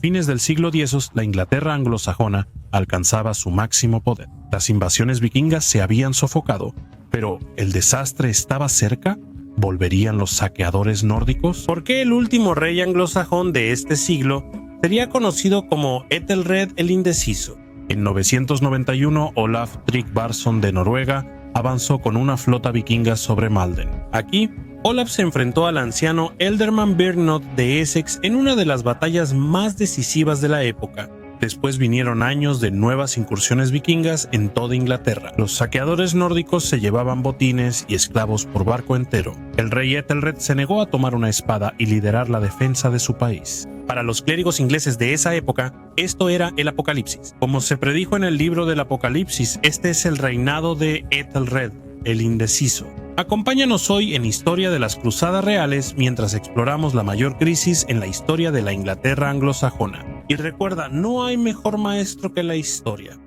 fines del siglo X, la Inglaterra anglosajona alcanzaba su máximo poder. Las invasiones vikingas se habían sofocado, pero ¿el desastre estaba cerca? ¿Volverían los saqueadores nórdicos? ¿Por qué el último rey anglosajón de este siglo sería conocido como Ethelred el Indeciso? En 991, Olaf Tryggvason de Noruega avanzó con una flota vikinga sobre Malden. Aquí, Olaf se enfrentó al anciano Elderman Byrnod de Essex en una de las batallas más decisivas de la época. Después vinieron años de nuevas incursiones vikingas en toda Inglaterra. Los saqueadores nórdicos se llevaban botines y esclavos por barco entero. El rey Ethelred se negó a tomar una espada y liderar la defensa de su país. Para los clérigos ingleses de esa época, esto era el Apocalipsis. Como se predijo en el libro del Apocalipsis, este es el reinado de Ethelred, el Indeciso. Acompáñanos hoy en Historia de las Cruzadas Reales mientras exploramos la mayor crisis en la historia de la Inglaterra anglosajona. Y recuerda, no hay mejor maestro que la historia.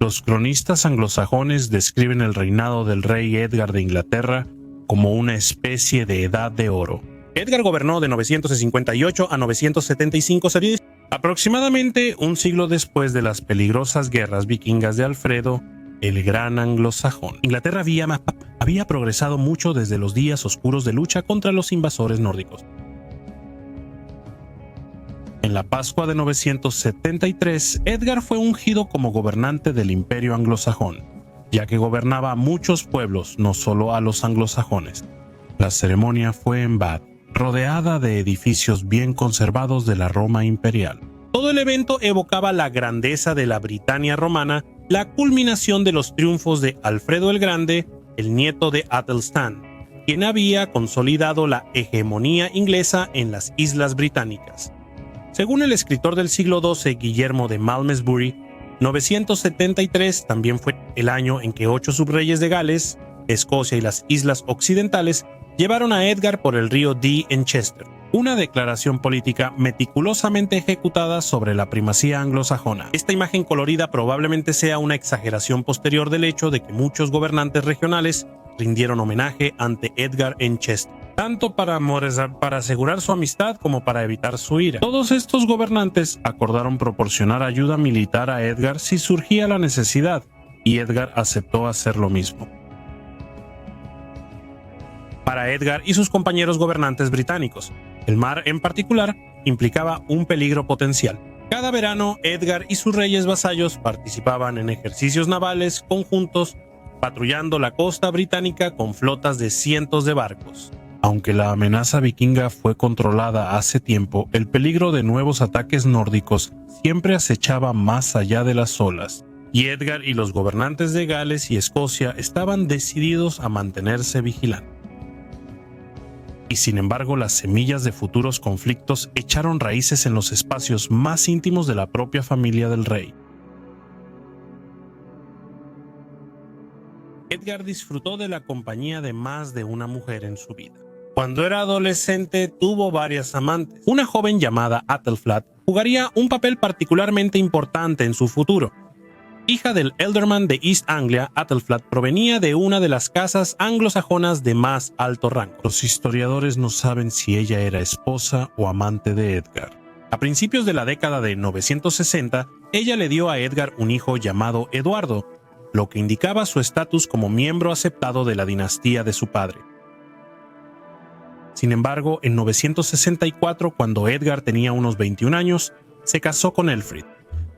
Los cronistas anglosajones describen el reinado del rey Edgar de Inglaterra como una especie de edad de oro. Edgar gobernó de 958 a 975 series, aproximadamente un siglo después de las peligrosas guerras vikingas de Alfredo, el gran anglosajón. Inglaterra había progresado mucho desde los días oscuros de lucha contra los invasores nórdicos. En la Pascua de 973, Edgar fue ungido como gobernante del imperio anglosajón, ya que gobernaba a muchos pueblos, no solo a los anglosajones. La ceremonia fue en Bath, rodeada de edificios bien conservados de la Roma imperial. Todo el evento evocaba la grandeza de la Britania romana, la culminación de los triunfos de Alfredo el Grande, el nieto de Athelstan, quien había consolidado la hegemonía inglesa en las Islas Británicas. Según el escritor del siglo XII, Guillermo de Malmesbury, 973 también fue el año en que 8 subreyes de Gales, Escocia y las Islas Occidentales llevaron a Edgar por el río Dee en Chester, una declaración política meticulosamente ejecutada sobre la primacía anglosajona. Esta imagen colorida probablemente sea una exageración posterior del hecho de que muchos gobernantes regionales rindieron homenaje ante Edgar en Chester, tanto para asegurar su amistad como para evitar su ira. Todos estos gobernantes acordaron proporcionar ayuda militar a Edgar si surgía la necesidad, y Edgar aceptó hacer lo mismo. Para Edgar y sus compañeros gobernantes británicos, el mar en particular implicaba un peligro potencial. Cada verano, Edgar y sus reyes vasallos participaban en ejercicios navales conjuntos, patrullando la costa británica con flotas de cientos de barcos. Aunque la amenaza vikinga fue controlada hace tiempo, el peligro de nuevos ataques nórdicos siempre acechaba más allá de las olas, y Edgar y los gobernantes de Gales y Escocia estaban decididos a mantenerse vigilantes. Y sin embargo, las semillas de futuros conflictos echaron raíces en los espacios más íntimos de la propia familia del rey. Edgar disfrutó de la compañía de más de una mujer en su vida. Cuando era adolescente tuvo varias amantes. Una joven llamada Athelflaed jugaría un papel particularmente importante en su futuro. Hija del Ealdorman de East Anglia, Athelflaed provenía de una de las casas anglosajonas de más alto rango. Los historiadores no saben si ella era esposa o amante de Edgar. A principios de la década de 960, ella le dio a Edgar un hijo llamado Eduardo, lo que indicaba su estatus como miembro aceptado de la dinastía de su padre. Sin embargo, en 964, cuando Edgar tenía unos 21 años, se casó con Elfrid,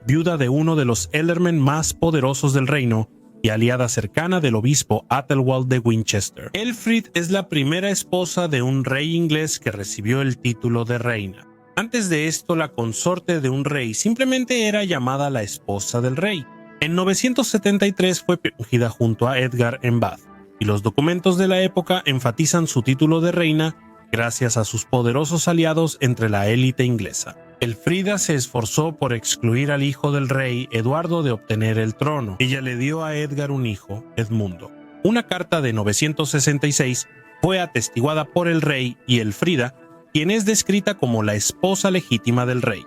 viuda de uno de los ealdormen más poderosos del reino y aliada cercana del obispo Athelwald de Winchester. Elfrid es la primera esposa de un rey inglés que recibió el título de reina. Antes de esto, la consorte de un rey simplemente era llamada la esposa del rey. En 973 fue ungida junto a Edgar en Bath, y los documentos de la época enfatizan su título de reina gracias a sus poderosos aliados entre la élite inglesa. Elfrida se esforzó por excluir al hijo del rey, Eduardo, de obtener el trono. Ella le dio a Edgar un hijo, Edmundo. Una carta de 966 fue atestiguada por el rey y Elfrida quien es descrita como la esposa legítima del rey.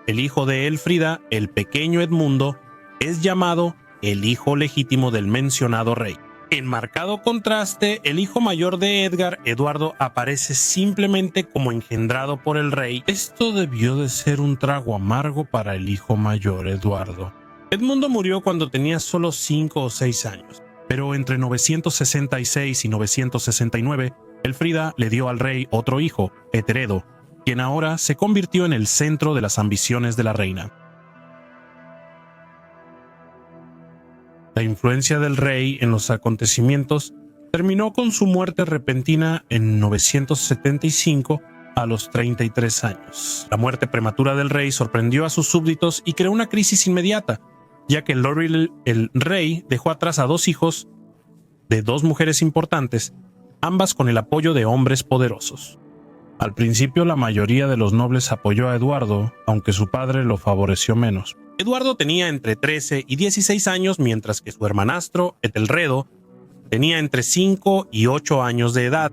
El hijo de Elfrida, el pequeño Edmundo, es llamado el hijo legítimo del mencionado rey. En marcado contraste, el hijo mayor de Edgar, Eduardo, aparece simplemente como engendrado por el rey. Esto debió de ser un trago amargo para el hijo mayor, Eduardo. Edmundo murió cuando tenía solo 5 o 6 años, pero entre 966 y 969, Elfrida le dio al rey otro hijo, Etheredo, quien ahora se convirtió en el centro de las ambiciones de la reina. La influencia del rey en los acontecimientos terminó con su muerte repentina en 975 a los 33 años. La muerte prematura del rey sorprendió a sus súbditos y creó una crisis inmediata, ya que el rey dejó atrás a 2 hijos de 2 mujeres importantes, ambas con el apoyo de hombres poderosos. Al principio la mayoría de los nobles apoyó a Eduardo, aunque su padre lo favoreció menos. Eduardo tenía entre 13 y 16 años, mientras que su hermanastro, Etelredo, tenía entre 5 y 8 años de edad.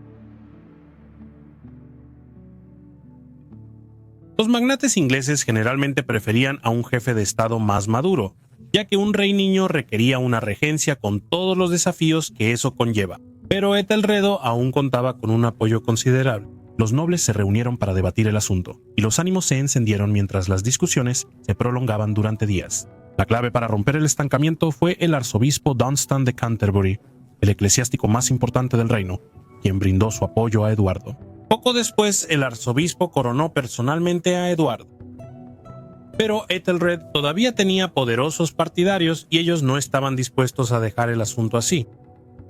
Los magnates ingleses generalmente preferían a un jefe de estado más maduro, ya que un rey niño requería una regencia con todos los desafíos que eso conlleva. Pero Etelredo aún contaba con un apoyo considerable. Los nobles se reunieron para debatir el asunto, y los ánimos se encendieron mientras las discusiones se prolongaban durante días. La clave para romper el estancamiento fue el arzobispo Dunstan de Canterbury, el eclesiástico más importante del reino, quien brindó su apoyo a Eduardo. Poco después, el arzobispo coronó personalmente a Eduardo. Pero Ethelred todavía tenía poderosos partidarios y ellos no estaban dispuestos a dejar el asunto así.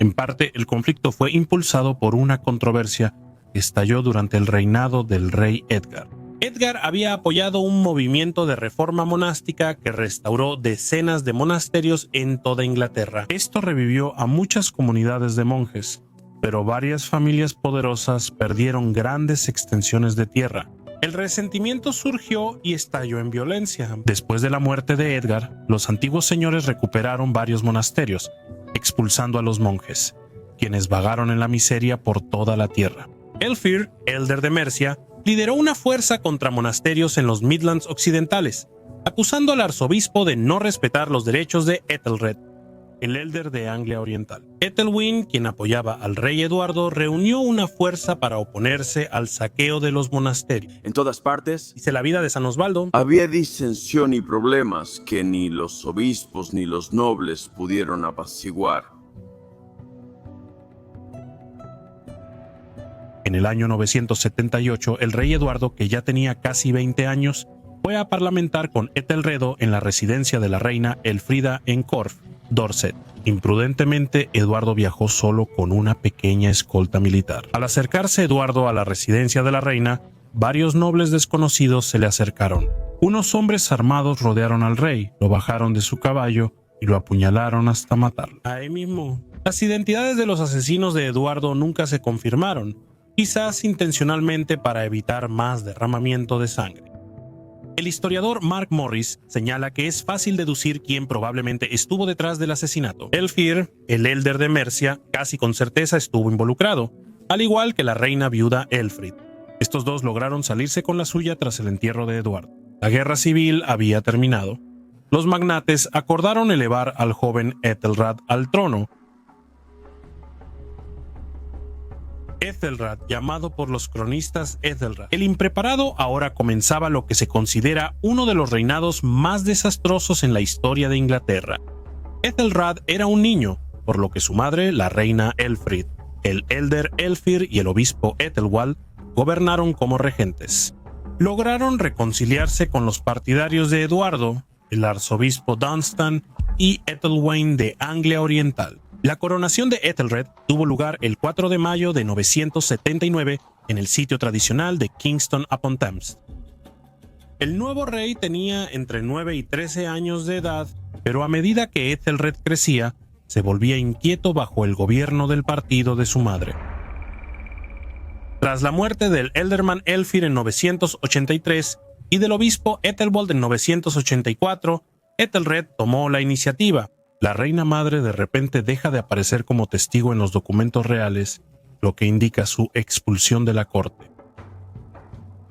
En parte, el conflicto fue impulsado por una controversia que estalló durante el reinado del rey Edgar. Edgar había apoyado un movimiento de reforma monástica que restauró decenas de monasterios en toda Inglaterra. Esto revivió a muchas comunidades de monjes, pero varias familias poderosas perdieron grandes extensiones de tierra. El resentimiento surgió y estalló en violencia. Después de la muerte de Edgar, los antiguos señores recuperaron varios monasterios, expulsando a los monjes, quienes vagaron en la miseria por toda la tierra. Elfir, Elder de Mercia, lideró una fuerza contra monasterios en los Midlands occidentales, acusando al arzobispo de no respetar los derechos de Ethelred, el Elder de Anglia Oriental. Ethelwyn, quien apoyaba al rey Eduardo, reunió una fuerza para oponerse al saqueo de los monasterios. En todas partes, Dice la vida de San Osvaldo. había disensión y problemas que ni los obispos ni los nobles pudieron apaciguar. En el año 978, el rey Eduardo, que ya tenía casi 20 años, fue a parlamentar con Ethelredo en la residencia de la reina Elfrida en Corfe, Dorset. Imprudentemente, Eduardo viajó solo con una pequeña escolta militar. Al acercarse Eduardo a la residencia de la reina, varios nobles desconocidos se le acercaron. Unos hombres armados rodearon al rey, lo bajaron de su caballo y lo apuñalaron hasta matarlo. Ahí mismo. Las identidades de los asesinos de Eduardo nunca se confirmaron, quizás intencionalmente para evitar más derramamiento de sangre. El historiador Mark Morris señala que es fácil deducir quién probablemente estuvo detrás del asesinato. Elfir, el Elder de Mercia, casi con certeza estuvo involucrado, al igual que la reina viuda Elfrid. Estos dos lograron salirse con la suya tras el entierro de Eduardo. La guerra civil había terminado. Los magnates acordaron elevar al joven Ethelred al trono. Ethelred, llamado por los cronistas Ethelred, el impreparado, ahora comenzaba lo que se considera uno de los reinados más desastrosos en la historia de Inglaterra. Ethelred era un niño, por lo que su madre, la reina Elfrid, el Elder Elfir y el obispo Ethelwald gobernaron como regentes. Lograron reconciliarse con los partidarios de Eduardo, el arzobispo Dunstan y Ethelwyn de Anglia Oriental. La coronación de Ethelred tuvo lugar el 4 de mayo de 979 en el sitio tradicional de Kingston upon Thames. El nuevo rey tenía entre 9 y 13 años de edad, pero a medida que Ethelred crecía, se volvía inquieto bajo el gobierno del partido de su madre. Tras la muerte del Elderman Elfir en 983 y del obispo Ethelwald en 984, Ethelred tomó la iniciativa. La reina madre de repente deja de aparecer como testigo en los documentos reales, lo que indica su expulsión de la corte.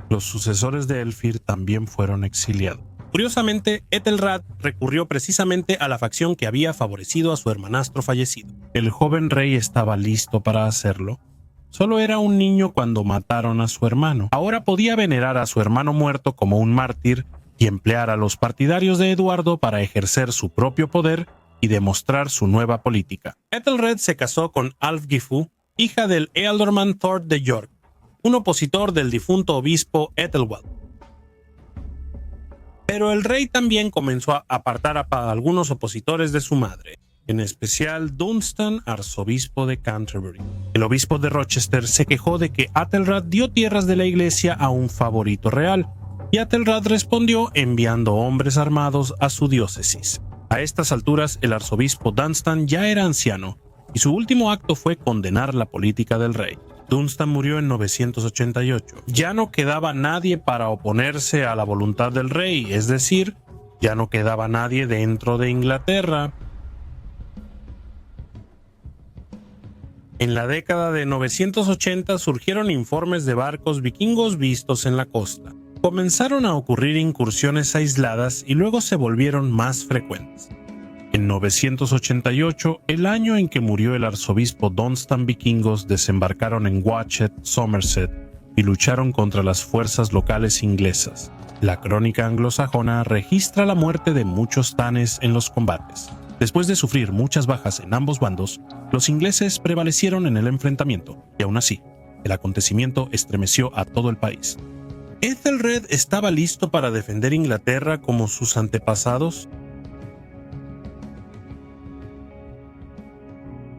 Los sucesores de Elfir también fueron exiliados. Curiosamente, Ethelred recurrió precisamente a la facción que había favorecido a su hermanastro fallecido. El joven rey estaba listo para hacerlo. Solo era un niño cuando mataron a su hermano. Ahora podía venerar a su hermano muerto como un mártir y emplear a los partidarios de Eduardo para ejercer su propio poder y demostrar su nueva política. Ethelred se casó con Alfgifu, hija del ealdorman Thord de York, un opositor del difunto obispo Ethelwald. Pero el rey también comenzó a apartar a algunos opositores de su madre, en especial Dunstan, arzobispo de Canterbury. El obispo de Rochester se quejó de que Ethelred dio tierras de la iglesia a un favorito real, y Ethelred respondió enviando hombres armados a su diócesis. A estas alturas, el arzobispo Dunstan ya era anciano, y su último acto fue condenar la política del rey. Dunstan murió en 988. Ya no quedaba nadie para oponerse a la voluntad del rey, es decir, ya no quedaba nadie dentro de Inglaterra. En la década de 980 surgieron informes de barcos vikingos vistos en la costa. Comenzaron a ocurrir incursiones aisladas y luego se volvieron más frecuentes. En 988, el año en que murió el arzobispo Dunstan, vikingos desembarcaron en Watchet, Somerset, y lucharon contra las fuerzas locales inglesas. La crónica anglosajona registra la muerte de muchos tanes en los combates. Después de sufrir muchas bajas en ambos bandos, los ingleses prevalecieron en el enfrentamiento, y aún así, el acontecimiento estremeció a todo el país. ¿Ethelred estaba listo para defender Inglaterra como sus antepasados?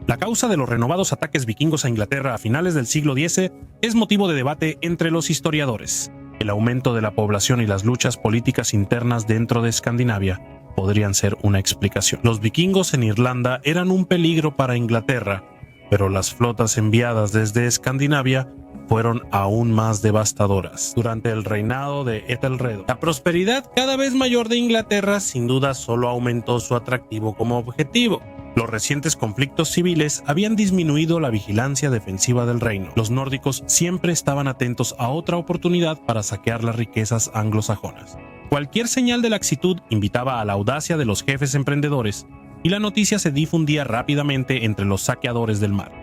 La causa de los renovados ataques vikingos a Inglaterra a finales del siglo X es motivo de debate entre los historiadores. El aumento de la población y las luchas políticas internas dentro de Escandinavia podrían ser una explicación. Los vikingos en Irlanda eran un peligro para Inglaterra, pero las flotas enviadas desde Escandinavia fueron aún más devastadoras durante el reinado de Ethelred. La prosperidad cada vez mayor de Inglaterra sin duda solo aumentó su atractivo como objetivo. Los recientes conflictos civiles habían disminuido la vigilancia defensiva del reino. Los nórdicos siempre estaban atentos a otra oportunidad para saquear las riquezas anglosajonas. Cualquier señal de laxitud invitaba a la audacia de los jefes emprendedores, y la noticia se difundía rápidamente entre los saqueadores del mar.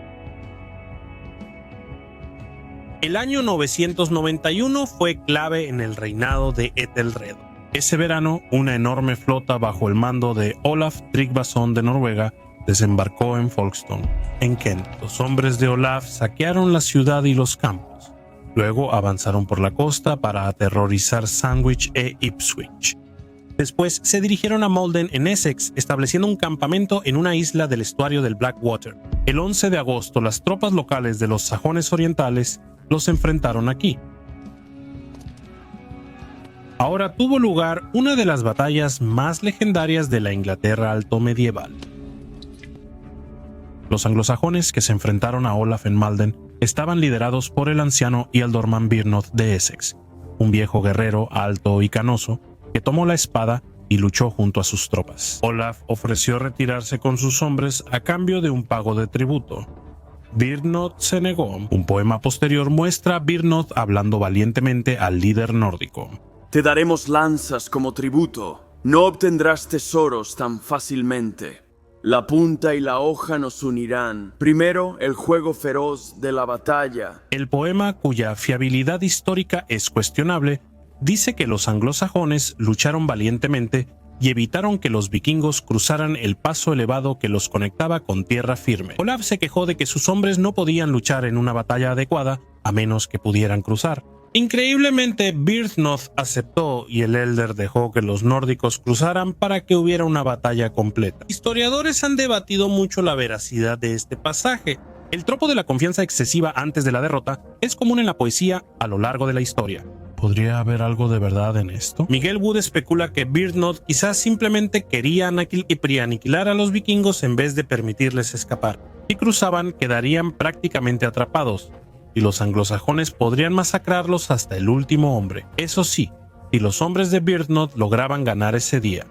El año 991 fue clave en el reinado de Ethelred. Ese verano, una enorme flota bajo el mando de Olaf Tryggvason de Noruega desembarcó en Folkestone, en Kent. Los hombres de Olaf saquearon la ciudad y los campos. Luego avanzaron por la costa para aterrorizar Sandwich e Ipswich. Después se dirigieron a Malden en Essex, estableciendo un campamento en una isla del estuario del Blackwater. El 11 de agosto, las tropas locales de los sajones orientales los enfrentaron aquí. Ahora tuvo lugar una de las batallas más legendarias de la Inglaterra alto medieval. Los anglosajones que se enfrentaron a Olaf en Malden estaban liderados por el anciano ealdorman Birnoth de Essex, un viejo guerrero alto y canoso que tomó la espada y luchó junto a sus tropas. Olaf ofreció retirarse con sus hombres a cambio de un pago de tributo. Birnoth se negó. Un poema posterior muestra a Birnoth hablando valientemente al líder nórdico. Te daremos lanzas como tributo. No obtendrás tesoros tan fácilmente. La punta y la hoja nos unirán. Primero, el juego feroz de la batalla. El poema, cuya fiabilidad histórica es cuestionable, dice que los anglosajones lucharon valientemente y evitaron que los vikingos cruzaran el paso elevado que los conectaba con tierra firme. Olaf se quejó de que sus hombres no podían luchar en una batalla adecuada a menos que pudieran cruzar. Increíblemente, Birnoth aceptó y el Elder dejó que los nórdicos cruzaran para que hubiera una batalla completa. Historiadores han debatido mucho la veracidad de este pasaje. El tropo de la confianza excesiva antes de la derrota es común en la poesía a lo largo de la historia. ¿Podría haber algo de verdad en esto? Miguel Wood especula que Birnoth quizás simplemente quería aniquilar a los vikingos en vez de permitirles escapar. Si cruzaban, quedarían prácticamente atrapados, y los anglosajones podrían masacrarlos hasta el último hombre. Eso sí, si los hombres de Birnoth lograban ganar ese día.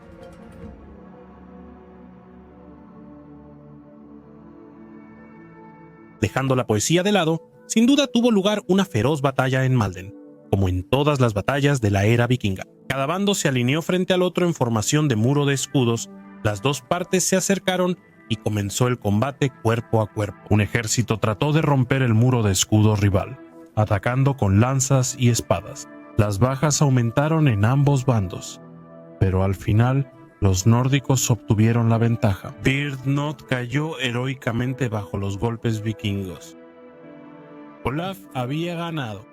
Dejando la poesía de lado, sin duda tuvo lugar una feroz batalla en Malden. como en todas las batallas de la era vikinga. Cada bando se alineó frente al otro en formación de muro de escudos, las dos partes se acercaron y comenzó el combate cuerpo a cuerpo. Un ejército trató de romper el muro de escudos rival, atacando con lanzas y espadas. Las bajas aumentaron en ambos bandos, pero al final los nórdicos obtuvieron la ventaja. Birdnot cayó heroicamente bajo los golpes vikingos. Olaf había ganado.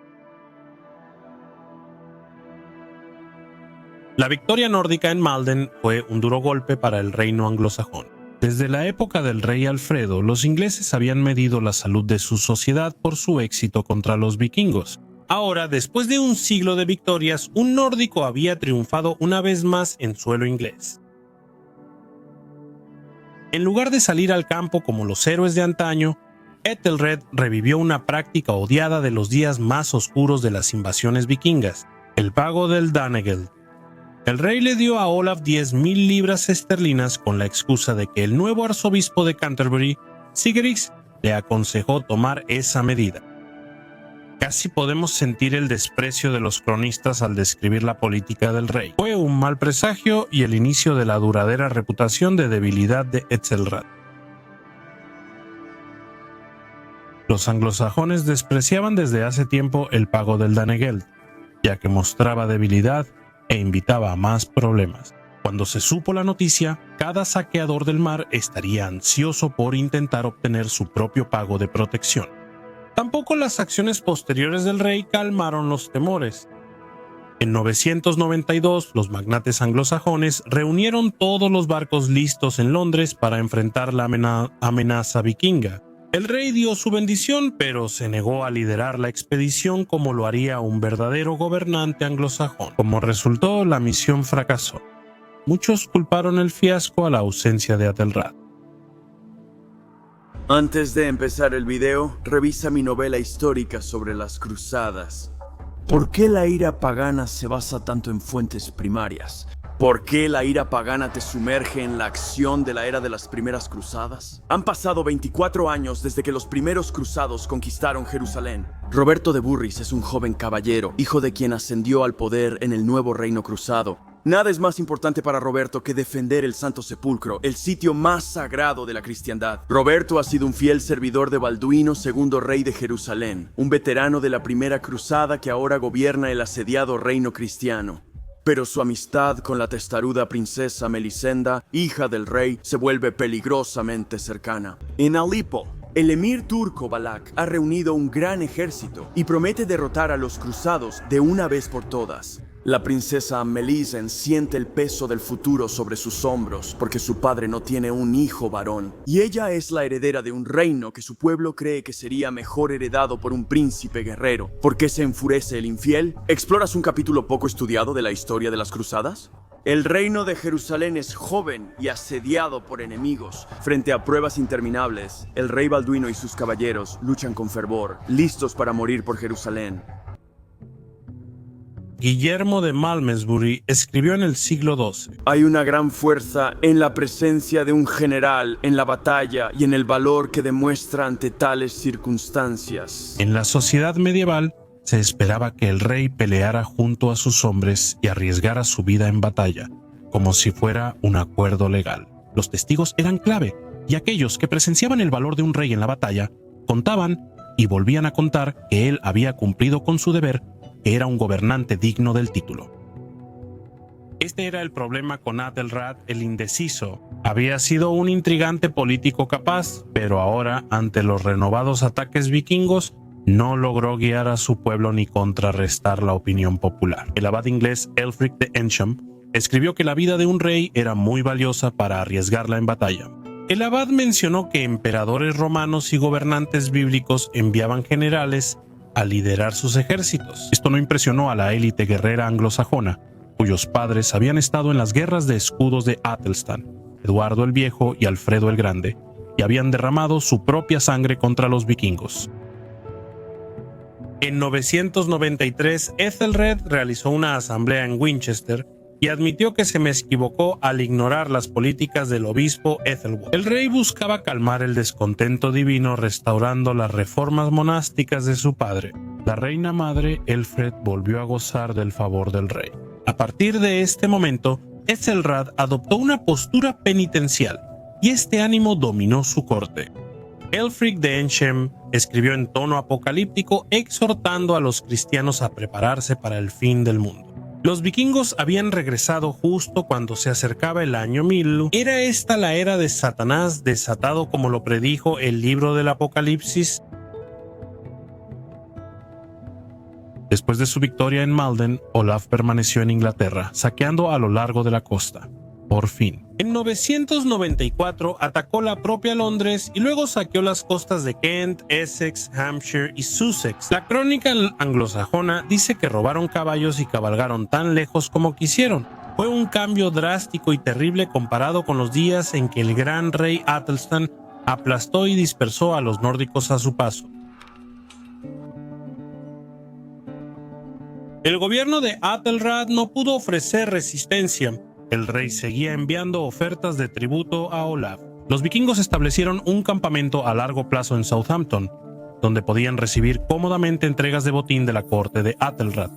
La victoria nórdica en Malden fue un duro golpe para el reino anglosajón. Desde la época del rey Alfredo, los ingleses habían medido la salud de su sociedad por su éxito contra los vikingos. Ahora, después de un siglo de victorias, un nórdico había triunfado una vez más en suelo inglés. En lugar de salir al campo como los héroes de antaño, Ethelred revivió una práctica odiada de los días más oscuros de las invasiones vikingas, el pago del Danegeld. El rey le dio a Olaf 10.000 libras esterlinas con la excusa de que el nuevo arzobispo de Canterbury, Sigrid, le aconsejó tomar esa medida. Casi podemos sentir el desprecio de los cronistas al describir la política del rey. Fue un mal presagio y el inicio de la duradera reputación de debilidad de Ethelred. Los anglosajones despreciaban desde hace tiempo el pago del Danegeld, ya que mostraba debilidad e invitaba a más problemas. Cuando se supo la noticia, cada saqueador del mar estaría ansioso por intentar obtener su propio pago de protección. Tampoco las acciones posteriores del rey calmaron los temores. En 992, los magnates anglosajones reunieron todos los barcos listos en Londres para enfrentar la amenaza vikinga. El rey dio su bendición, pero se negó a liderar la expedición como lo haría un verdadero gobernante anglosajón. Como resultó, la misión fracasó. Muchos culparon el fiasco a la ausencia de Ethelred. Antes de empezar el video, revisa mi novela histórica sobre las cruzadas. ¿Por qué la ira pagana se basa tanto en fuentes primarias? ¿Por qué la ira pagana te sumerge en la acción de la era de las primeras cruzadas? Han pasado 24 años desde que los primeros cruzados conquistaron Jerusalén. Roberto de Burris es un joven caballero, hijo de quien ascendió al poder en el nuevo reino cruzado. Nada es más importante para Roberto que defender el Santo Sepulcro, el sitio más sagrado de la cristiandad. Roberto ha sido un fiel servidor de Balduino, segundo rey de Jerusalén, un veterano de la primera cruzada que ahora gobierna el asediado reino cristiano. Pero su amistad con la testaruda princesa Melisenda, hija del rey, se vuelve peligrosamente cercana. En Alepo, el emir turco Balak ha reunido un gran ejército y promete derrotar a los cruzados de una vez por todas. La princesa Melisende siente el peso del futuro sobre sus hombros porque su padre no tiene un hijo varón y ella es la heredera de un reino que su pueblo cree que sería mejor heredado por un príncipe guerrero. ¿Por qué se enfurece el infiel? ¿Exploras un capítulo poco estudiado de la historia de las cruzadas? El reino de Jerusalén es joven y asediado por enemigos. Frente a pruebas interminables, el rey Balduino y sus caballeros luchan con fervor, listos para morir por Jerusalén. Guillermo de Malmesbury escribió en el siglo XII: Hay una gran fuerza en la presencia de un general en la batalla y en el valor que demuestra ante tales circunstancias. En la sociedad medieval se esperaba que el rey peleara junto a sus hombres y arriesgara su vida en batalla, como si fuera un acuerdo legal. Los testigos eran clave, y aquellos que presenciaban el valor de un rey en la batalla contaban y volvían a contar que él había cumplido con su deber, que era un gobernante digno del título. Este era el problema con Ethelred el indeciso. Había sido un intrigante político capaz, pero ahora, ante los renovados ataques vikingos, no logró guiar a su pueblo ni contrarrestar la opinión popular. El abad inglés Elfric de Ensham escribió que la vida de un rey era muy valiosa para arriesgarla en batalla. El abad mencionó que emperadores romanos y gobernantes bíblicos enviaban generales a liderar sus ejércitos. Esto no impresionó a la élite guerrera anglosajona, cuyos padres habían estado en las guerras de escudos de Athelstan, Eduardo el Viejo y Alfredo el Grande, y habían derramado su propia sangre contra los vikingos. En 993, Ethelred realizó una asamblea en Winchester y admitió que se me equivocó al ignorar las políticas del obispo Ethelwald. El rey buscaba calmar el descontento divino restaurando las reformas monásticas de su padre. La reina madre Elfred volvió a gozar del favor del rey. A partir de este momento, Ethelred adoptó una postura penitencial y este ánimo dominó su corte. Elfric de Enchem escribió en tono apocalíptico exhortando a los cristianos a prepararse para el fin del mundo. Los vikingos habían regresado justo cuando se acercaba el año 1000. ¿Era esta la era de Satanás desatado como lo predijo el libro del Apocalipsis? Después de su victoria en Malden, Olaf permaneció en Inglaterra, saqueando a lo largo de la costa. Por fin. En 994 atacó la propia Londres y luego saqueó las costas de Kent, Essex, Hampshire y Sussex. La crónica anglosajona dice que robaron caballos y cabalgaron tan lejos como quisieron. Fue un cambio drástico y terrible comparado con los días en que el gran rey Athelstan aplastó y dispersó a los nórdicos a su paso. El gobierno de Athelred no pudo ofrecer resistencia. El rey seguía enviando ofertas de tributo a Olaf. Los vikingos establecieron un campamento a largo plazo en Southampton, donde podían recibir cómodamente entregas de botín de la corte de Athelred.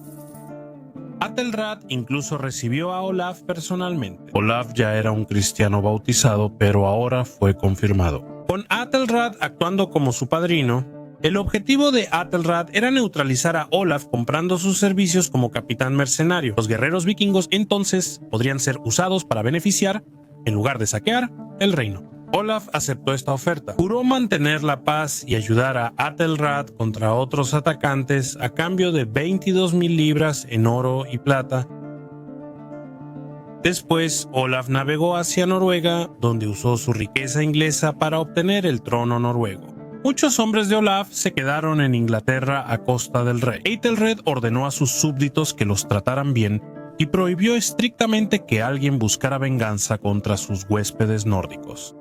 Athelred incluso recibió a Olaf personalmente. Olaf ya era un cristiano bautizado, pero ahora fue confirmado. Con Athelred actuando como su padrino, el objetivo de Athelred era neutralizar a Olaf comprando sus servicios como capitán mercenario. Los guerreros vikingos entonces podrían ser usados para beneficiar, en lugar de saquear, el reino. Olaf aceptó esta oferta. Juró mantener la paz y ayudar a Athelred contra otros atacantes a cambio de 22,000 libras en oro y plata. Después, Olaf navegó hacia Noruega, donde usó su riqueza inglesa para obtener el trono noruego. Muchos hombres de Olaf se quedaron en Inglaterra a costa del rey. Ethelred ordenó a sus súbditos que los trataran bien y prohibió estrictamente que alguien buscara venganza contra sus huéspedes nórdicos.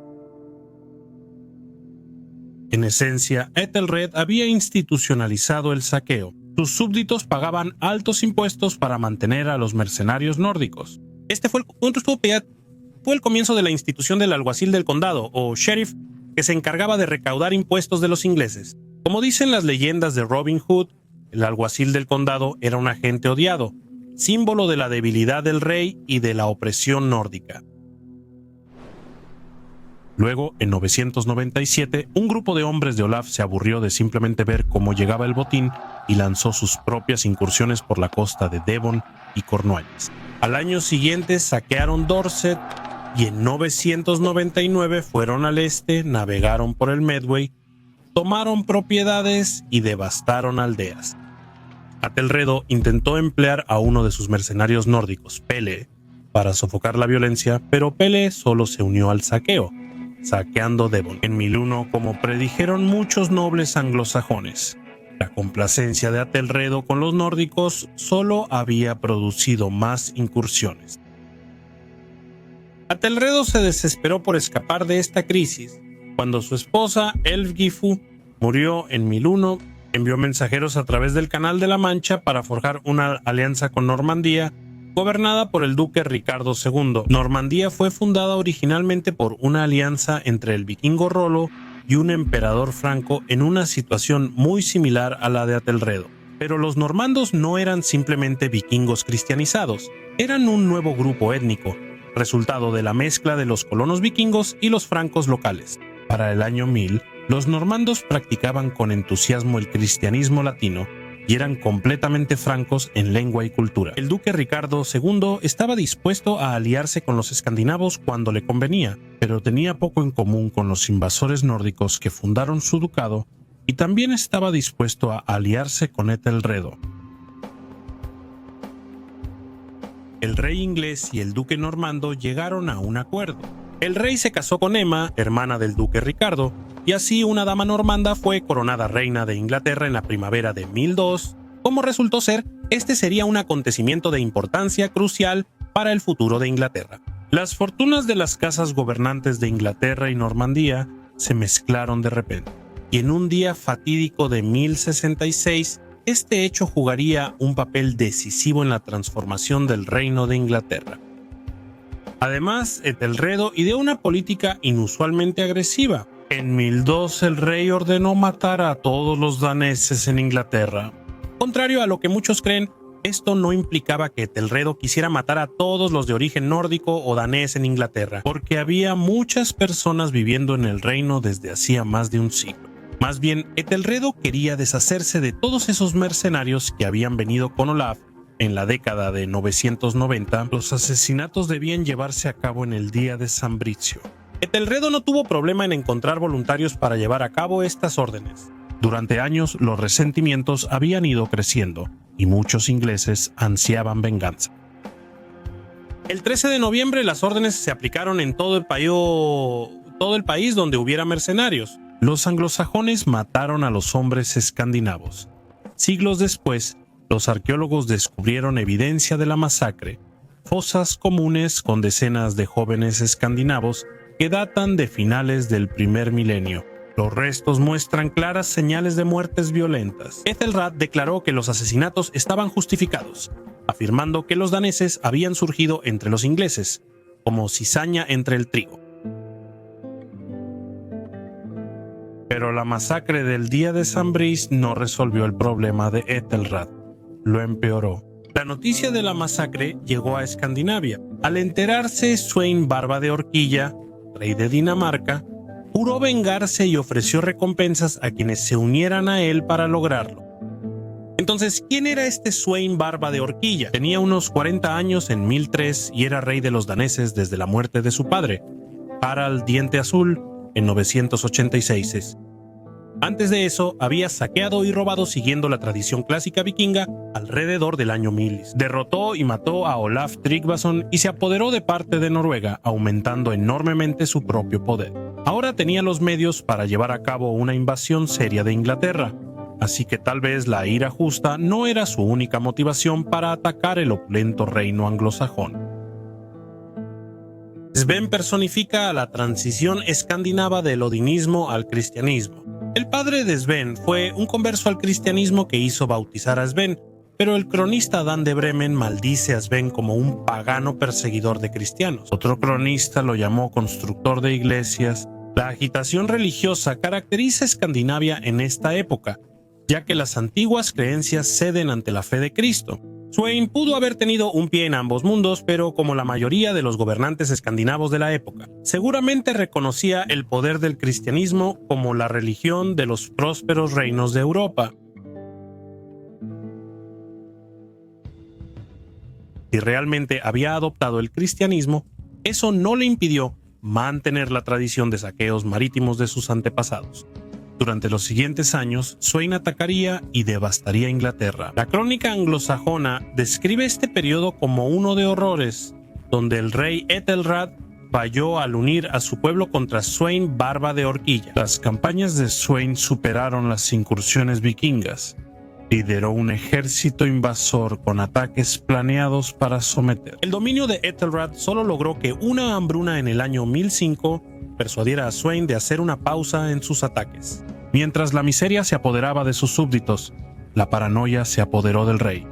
En esencia, Ethelred había institucionalizado el saqueo. Sus súbditos pagaban altos impuestos para mantener a los mercenarios nórdicos. Este fue el comienzo de la institución del alguacil del condado, o sheriff, que se encargaba de recaudar impuestos de los ingleses. Como dicen las leyendas de Robin Hood, el alguacil del condado era un agente odiado, símbolo de la debilidad del rey y de la opresión nórdica. Luego, en 997, un grupo de hombres de Olaf se aburrió de simplemente ver cómo llegaba el botín y lanzó sus propias incursiones por la costa de Devon y Cornualles. Al año siguiente saquearon Dorset, y en 999 fueron al este, navegaron por el Medway, tomaron propiedades y devastaron aldeas. Atelredo intentó emplear a uno de sus mercenarios nórdicos, Pele, para sofocar la violencia, pero Pele solo se unió al saqueo, saqueando Devon. En 1001, como predijeron muchos nobles anglosajones, la complacencia de Atelredo con los nórdicos solo había producido más incursiones. Atelredo se desesperó por escapar de esta crisis. Cuando su esposa, Elfgifu, murió en 1001, envió mensajeros a través del Canal de la Mancha para forjar una alianza con Normandía, gobernada por el duque Ricardo II. Normandía fue fundada originalmente por una alianza entre el vikingo Rollo y un emperador franco en una situación muy similar a la de Atelredo. Pero los normandos no eran simplemente vikingos cristianizados, eran un nuevo grupo étnico, resultado de la mezcla de los colonos vikingos y los francos locales. Para el año 1000, los normandos practicaban con entusiasmo el cristianismo latino y eran completamente francos en lengua y cultura. El duque Ricardo II estaba dispuesto a aliarse con los escandinavos cuando le convenía, pero tenía poco en común con los invasores nórdicos que fundaron su ducado y también estaba dispuesto a aliarse con Ethelredo. El rey inglés y el duque normando llegaron a un acuerdo. El rey se casó con Emma, hermana del duque Ricardo, y así una dama normanda fue coronada reina de Inglaterra en la primavera de 1002. Como resultó ser, este sería un acontecimiento de importancia crucial para el futuro de Inglaterra. Las fortunas de las casas gobernantes de Inglaterra y Normandía se mezclaron de repente, y en un día fatídico de 1066, este hecho jugaría un papel decisivo en la transformación del reino de Inglaterra. Además, Ethelredo ideó una política inusualmente agresiva. En 1002 el rey ordenó matar a todos los daneses en Inglaterra. Contrario a lo que muchos creen, esto no implicaba que Etelredo quisiera matar a todos los de origen nórdico o danés en Inglaterra, porque había muchas personas viviendo en el reino desde hacía más de un siglo. Más bien, Etelredo quería deshacerse de todos esos mercenarios que habían venido con Olaf en la década de 990. Los asesinatos debían llevarse a cabo en el día de San Bricio. Etelredo no tuvo problema en encontrar voluntarios para llevar a cabo estas órdenes. Durante años, los resentimientos habían ido creciendo y muchos ingleses ansiaban venganza. El 13 de noviembre las órdenes se aplicaron en todo el país donde hubiera mercenarios. Los anglosajones mataron a los hombres escandinavos. Siglos después, los arqueólogos descubrieron evidencia de la masacre, fosas comunes con decenas de jóvenes escandinavos que datan de finales del primer milenio. Los restos muestran claras señales de muertes violentas. Ethelred declaró que los asesinatos estaban justificados, afirmando que los daneses habían surgido entre los ingleses, como cizaña entre el trigo. Pero la masacre del día de San Brice no resolvió el problema de Ethelred, lo empeoró. La noticia de la masacre llegó a Escandinavia. Al enterarse, Sweyn Barba de Horquilla, rey de Dinamarca, juró vengarse y ofreció recompensas a quienes se unieran a él para lograrlo. Entonces, ¿quién era este Sweyn Barba de Horquilla? Tenía unos 40 años en 1003 y era rey de los daneses desde la muerte de su padre, Harald Diente Azul, en 986. Antes de eso, había saqueado y robado siguiendo la tradición clásica vikinga alrededor del año 1000. Derrotó y mató a Olaf Tryggvason y se apoderó de parte de Noruega, aumentando enormemente su propio poder. Ahora tenía los medios para llevar a cabo una invasión seria de Inglaterra, así que tal vez la ira justa no era su única motivación para atacar el opulento reino anglosajón. Sven personifica a la transición escandinava del odinismo al cristianismo. El padre de Sven fue un converso al cristianismo que hizo bautizar a Sven, pero el cronista Dan de Bremen maldice a Sven como un pagano perseguidor de cristianos. Otro cronista lo llamó constructor de iglesias. La agitación religiosa caracteriza a Escandinavia en esta época, ya que las antiguas creencias ceden ante la fe de Cristo. Sweyn pudo haber tenido un pie en ambos mundos, pero como la mayoría de los gobernantes escandinavos de la época, seguramente reconocía el poder del cristianismo como la religión de los prósperos reinos de Europa. Si realmente había adoptado el cristianismo, eso no le impidió mantener la tradición de saqueos marítimos de sus antepasados. Durante los siguientes años, Sweyn atacaría y devastaría Inglaterra. La crónica anglosajona describe este periodo como uno de horrores, donde el rey Ethelred falló al unir a su pueblo contra Sweyn Barba de Horquilla. Las campañas de Sweyn superaron las incursiones vikingas. Lideró un ejército invasor con ataques planeados para someter. El dominio de Ethelred solo logró que una hambruna en el año 1005 persuadiera a Sweyn de hacer una pausa en sus ataques. Mientras la miseria se apoderaba de sus súbditos, la paranoia se apoderó del rey.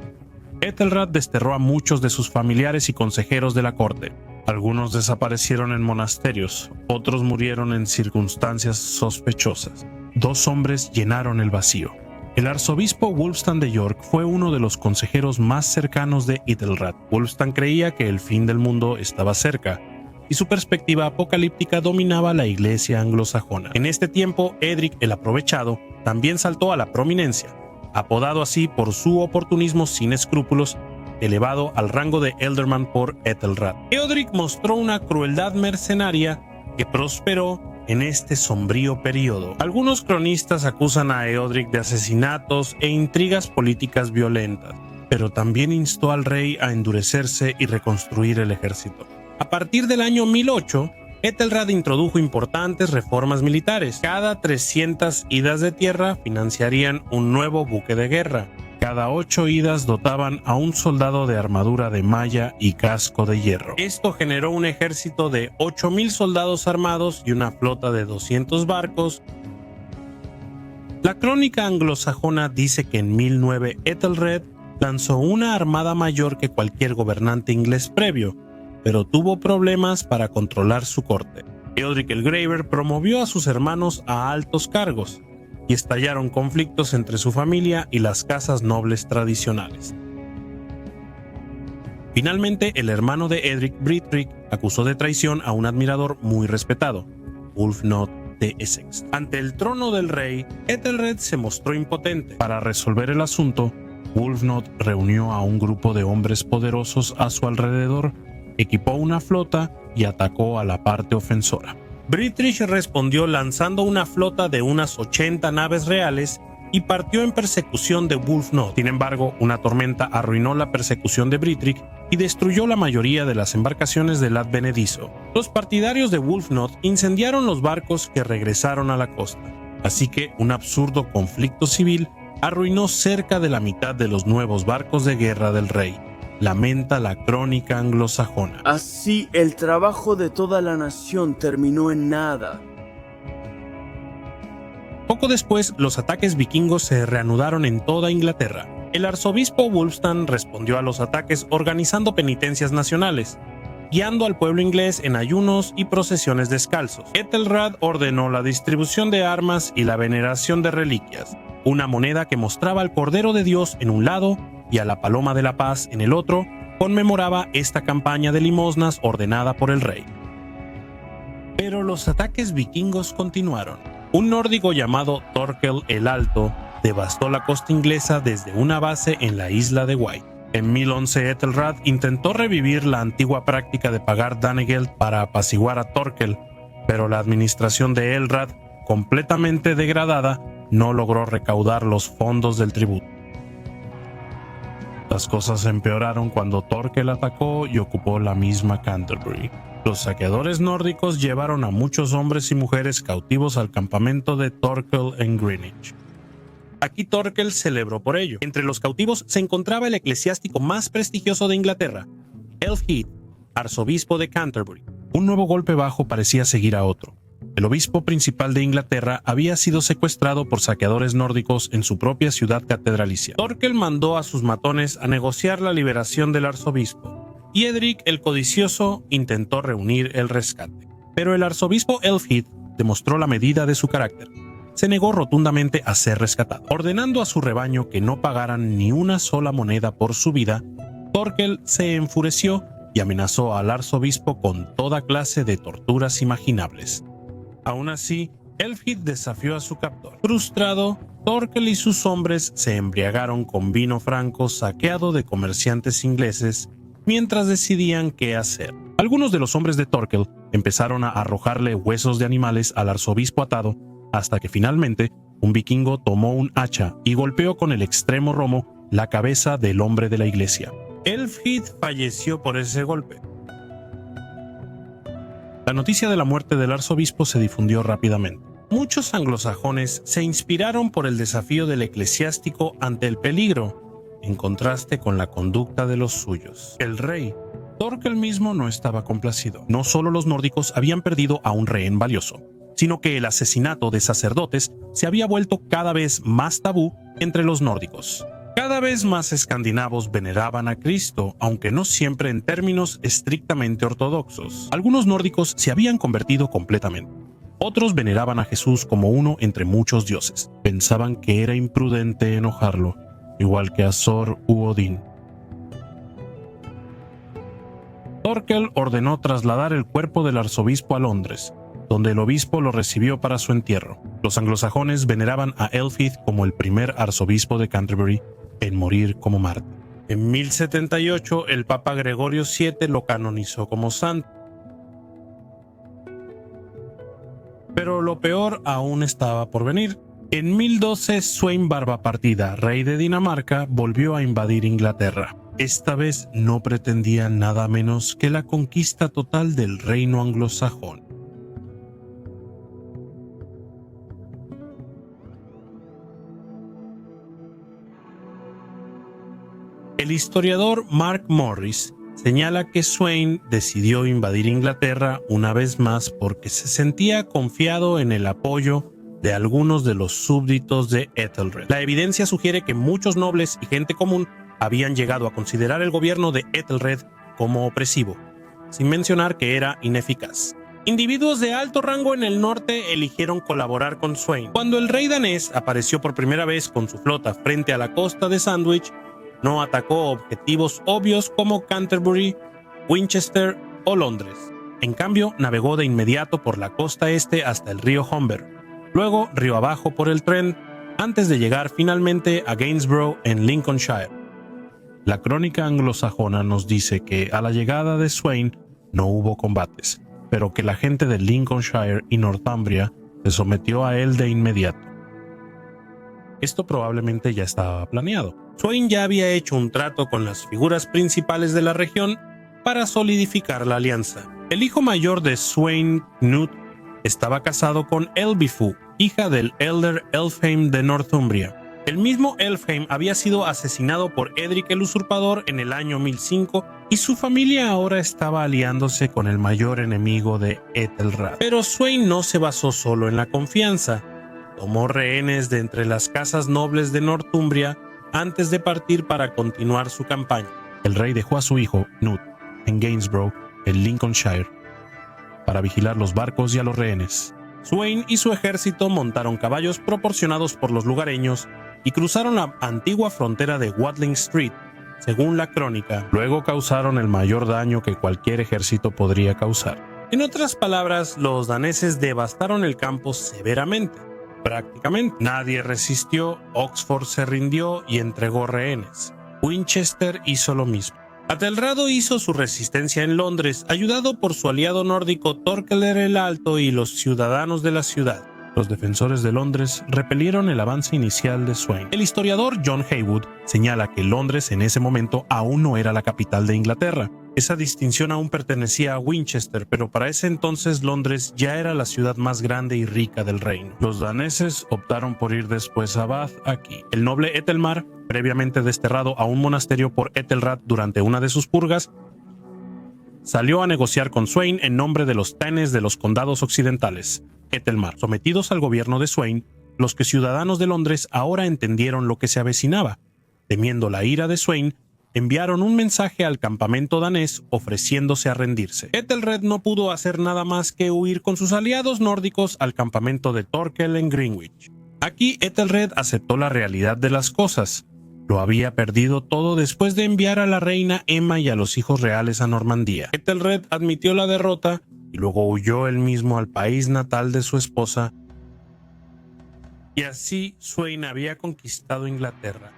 Ethelred desterró a muchos de sus familiares y consejeros de la corte. Algunos desaparecieron en monasterios, otros murieron en circunstancias sospechosas. 2 hombres llenaron el vacío. El arzobispo Wulfstan de York fue uno de los consejeros más cercanos de Ethelred. Wulfstan creía que el fin del mundo estaba cerca, y su perspectiva apocalíptica dominaba la iglesia anglosajona. En este tiempo, Edric el Aprovechado también saltó a la prominencia, apodado así por su oportunismo sin escrúpulos, elevado al rango de Ealdorman por Ethelred. Eodric mostró una crueldad mercenaria que prosperó en este sombrío periodo. Algunos cronistas acusan a Eodric de asesinatos e intrigas políticas violentas, pero también instó al rey a endurecerse y reconstruir el ejército. A partir del año 1008, Ethelred introdujo importantes reformas militares. Cada 300 idas de tierra financiarían un nuevo buque de guerra. Cada 8 idas dotaban a un soldado de armadura de malla y casco de hierro. Esto generó un ejército de 8,000 soldados armados y una flota de 200 barcos. La crónica anglosajona dice que en 1009 Ethelred lanzó una armada mayor que cualquier gobernante inglés previo, pero tuvo problemas para controlar su corte. Eodric el Graver promovió a sus hermanos a altos cargos. y estallaron conflictos entre su familia y las casas nobles tradicionales. Finalmente, el hermano de Edric, Brithric, acusó de traición a un admirador muy respetado, Wulfnoth de Essex. Ante el trono del rey, Ethelred se mostró impotente. Para resolver el asunto, Wulfnoth reunió a un grupo de hombres poderosos a su alrededor, equipó una flota y atacó a la parte ofensora. Brithric respondió lanzando una flota de unas 80 naves reales y partió en persecución de Wulfnoth. Sin embargo, una tormenta arruinó la persecución de Brithric y destruyó la mayoría de las embarcaciones del advenedizo. Los partidarios de Wulfnoth incendiaron los barcos que regresaron a la costa, así que un absurdo conflicto civil arruinó cerca de la mitad de los nuevos barcos de guerra del rey, lamenta la crónica anglosajona. Así el trabajo de toda la nación terminó en nada. Poco después, los ataques vikingos se reanudaron en toda Inglaterra. El arzobispo Wulfstan respondió a los ataques organizando penitencias nacionales, guiando al pueblo inglés en ayunos y procesiones descalzos. Ethelred ordenó la distribución de armas y la veneración de reliquias, una moneda que mostraba al Cordero de Dios en un lado y a la Paloma de la Paz en el otro, conmemoraba esta campaña de limosnas ordenada por el rey. Pero los ataques vikingos continuaron. Un nórdico llamado Thorkel el Alto devastó la costa inglesa desde una base en la isla de Wight. En 1011 Ethelred intentó revivir la antigua práctica de pagar Danegeld para apaciguar a Thorkel, pero la administración de Ealhred, completamente degradada, no logró recaudar los fondos del tributo. Las cosas empeoraron cuando Thorkel atacó y ocupó la misma Canterbury. Los saqueadores nórdicos llevaron a muchos hombres y mujeres cautivos al campamento de Thorkel en Greenwich. Aquí Thorkel celebró por ello. Entre los cautivos se encontraba el eclesiástico más prestigioso de Inglaterra, Elfheath, arzobispo de Canterbury. Un nuevo golpe bajo parecía seguir a otro. El obispo principal de Inglaterra había sido secuestrado por saqueadores nórdicos en su propia ciudad catedralicia. Thorkel mandó a sus matones a negociar la liberación del arzobispo, y Edric el codicioso intentó reunir el rescate. Pero el arzobispo Elfheath demostró la medida de su carácter. Se negó rotundamente a ser rescatado. Ordenando a su rebaño que no pagaran ni una sola moneda por su vida, Thorkel se enfureció y amenazó al arzobispo con toda clase de torturas imaginables. Aún así, Elfheath desafió a su captor. Frustrado, Thorkel y sus hombres se embriagaron con vino franco saqueado de comerciantes ingleses mientras decidían qué hacer. Algunos de los hombres de Thorkel empezaron a arrojarle huesos de animales al arzobispo atado, hasta que finalmente un vikingo tomó un hacha y golpeó con el extremo romo la cabeza del hombre de la iglesia. Elfheath falleció por ese golpe. La noticia de la muerte del arzobispo se difundió rápidamente. Muchos anglosajones se inspiraron por el desafío del eclesiástico ante el peligro, en contraste con la conducta de los suyos. El rey, Thorkel mismo, no estaba complacido. No solo los nórdicos habían perdido a un rehén valioso, sino que el asesinato de sacerdotes se había vuelto cada vez más tabú entre los nórdicos. Cada vez más escandinavos veneraban a Cristo, aunque no siempre en términos estrictamente ortodoxos. Algunos nórdicos se habían convertido completamente. Otros veneraban a Jesús como uno entre muchos dioses. Pensaban que era imprudente enojarlo, igual que a Thor u Odín. Thorkel ordenó trasladar el cuerpo del arzobispo a Londres, donde el obispo lo recibió para su entierro. Los anglosajones veneraban a Elfheath como el primer arzobispo de Canterbury en morir como mártir. En 1078, el Papa Gregorio VII lo canonizó como santo. Pero lo peor aún estaba por venir. En 1012, Sweyn Barbapartida, rey de Dinamarca, volvió a invadir Inglaterra. Esta vez no pretendía nada menos que la conquista total del reino anglosajón. El historiador Mark Morris señala que Sweyn decidió invadir Inglaterra una vez más porque se sentía confiado en el apoyo de algunos de los súbditos de Ethelred. La evidencia sugiere que muchos nobles y gente común habían llegado a considerar el gobierno de Ethelred como opresivo, sin mencionar que era ineficaz. Individuos de alto rango en el norte eligieron colaborar con Sweyn. Cuando el rey danés apareció por primera vez con su flota frente a la costa de Sandwich, no atacó objetivos obvios como Canterbury, Winchester o Londres. En cambio, navegó de inmediato por la costa este hasta el río Humber, luego río abajo por el Trent, antes de llegar finalmente a Gainsborough en Lincolnshire. La crónica anglosajona nos dice que a la llegada de Sweyn no hubo combates, pero que la gente de Lincolnshire y Northumbria se sometió a él de inmediato. Esto probablemente ya estaba planeado. Sweyn ya había hecho un trato con las figuras principales de la región para solidificar la alianza. El hijo mayor de Sweyn, Knut, estaba casado con Elvifu, hija del Elder Elfheim de Northumbria. El mismo Elfheim había sido asesinado por Edric el Usurpador en el año 1005 y su familia ahora estaba aliándose con el mayor enemigo de Ethelred. Pero Sweyn no se basó solo en la confianza. Tomó rehenes de entre las casas nobles de Northumbria antes de partir para continuar su campaña. El rey dejó a su hijo, Knut, en Gainsborough, en Lincolnshire, para vigilar los barcos y a los rehenes. Sweyn y su ejército montaron caballos proporcionados por los lugareños y cruzaron la antigua frontera de Watling Street, según la crónica. Luego causaron el mayor daño que cualquier ejército podría causar. En otras palabras, los daneses devastaron el campo severamente. Prácticamente nadie resistió, Oxford se rindió y entregó rehenes. Winchester hizo lo mismo. Atelrado hizo su resistencia en Londres, ayudado por su aliado nórdico Torkeler el Alto y los ciudadanos de la ciudad. Los defensores de Londres repelieron el avance inicial de Sweyn. El historiador John Haywood señala que Londres en ese momento aún no era la capital de Inglaterra. Esa distinción aún pertenecía a Winchester, pero para ese entonces Londres ya era la ciudad más grande y rica del reino. Los daneses optaron por ir después a Bath aquí. El noble Ethelmar, previamente desterrado a un monasterio por Ethelred durante una de sus purgas, salió a negociar con Sweyn en nombre de los Thanes de los condados occidentales. Ethelmar, sometidos al gobierno de Sweyn, los que ciudadanos de Londres ahora entendieron lo que se avecinaba. Temiendo la ira de Sweyn, enviaron un mensaje al campamento danés ofreciéndose a rendirse. Ethelred no pudo hacer nada más que huir con sus aliados nórdicos al campamento de Torkel en Greenwich. Aquí Ethelred aceptó la realidad de las cosas. Lo había perdido todo después de enviar a la reina Emma y a los hijos reales a Normandía. Ethelred admitió la derrota y luego huyó él mismo al país natal de su esposa. Y así Sweyn había conquistado Inglaterra.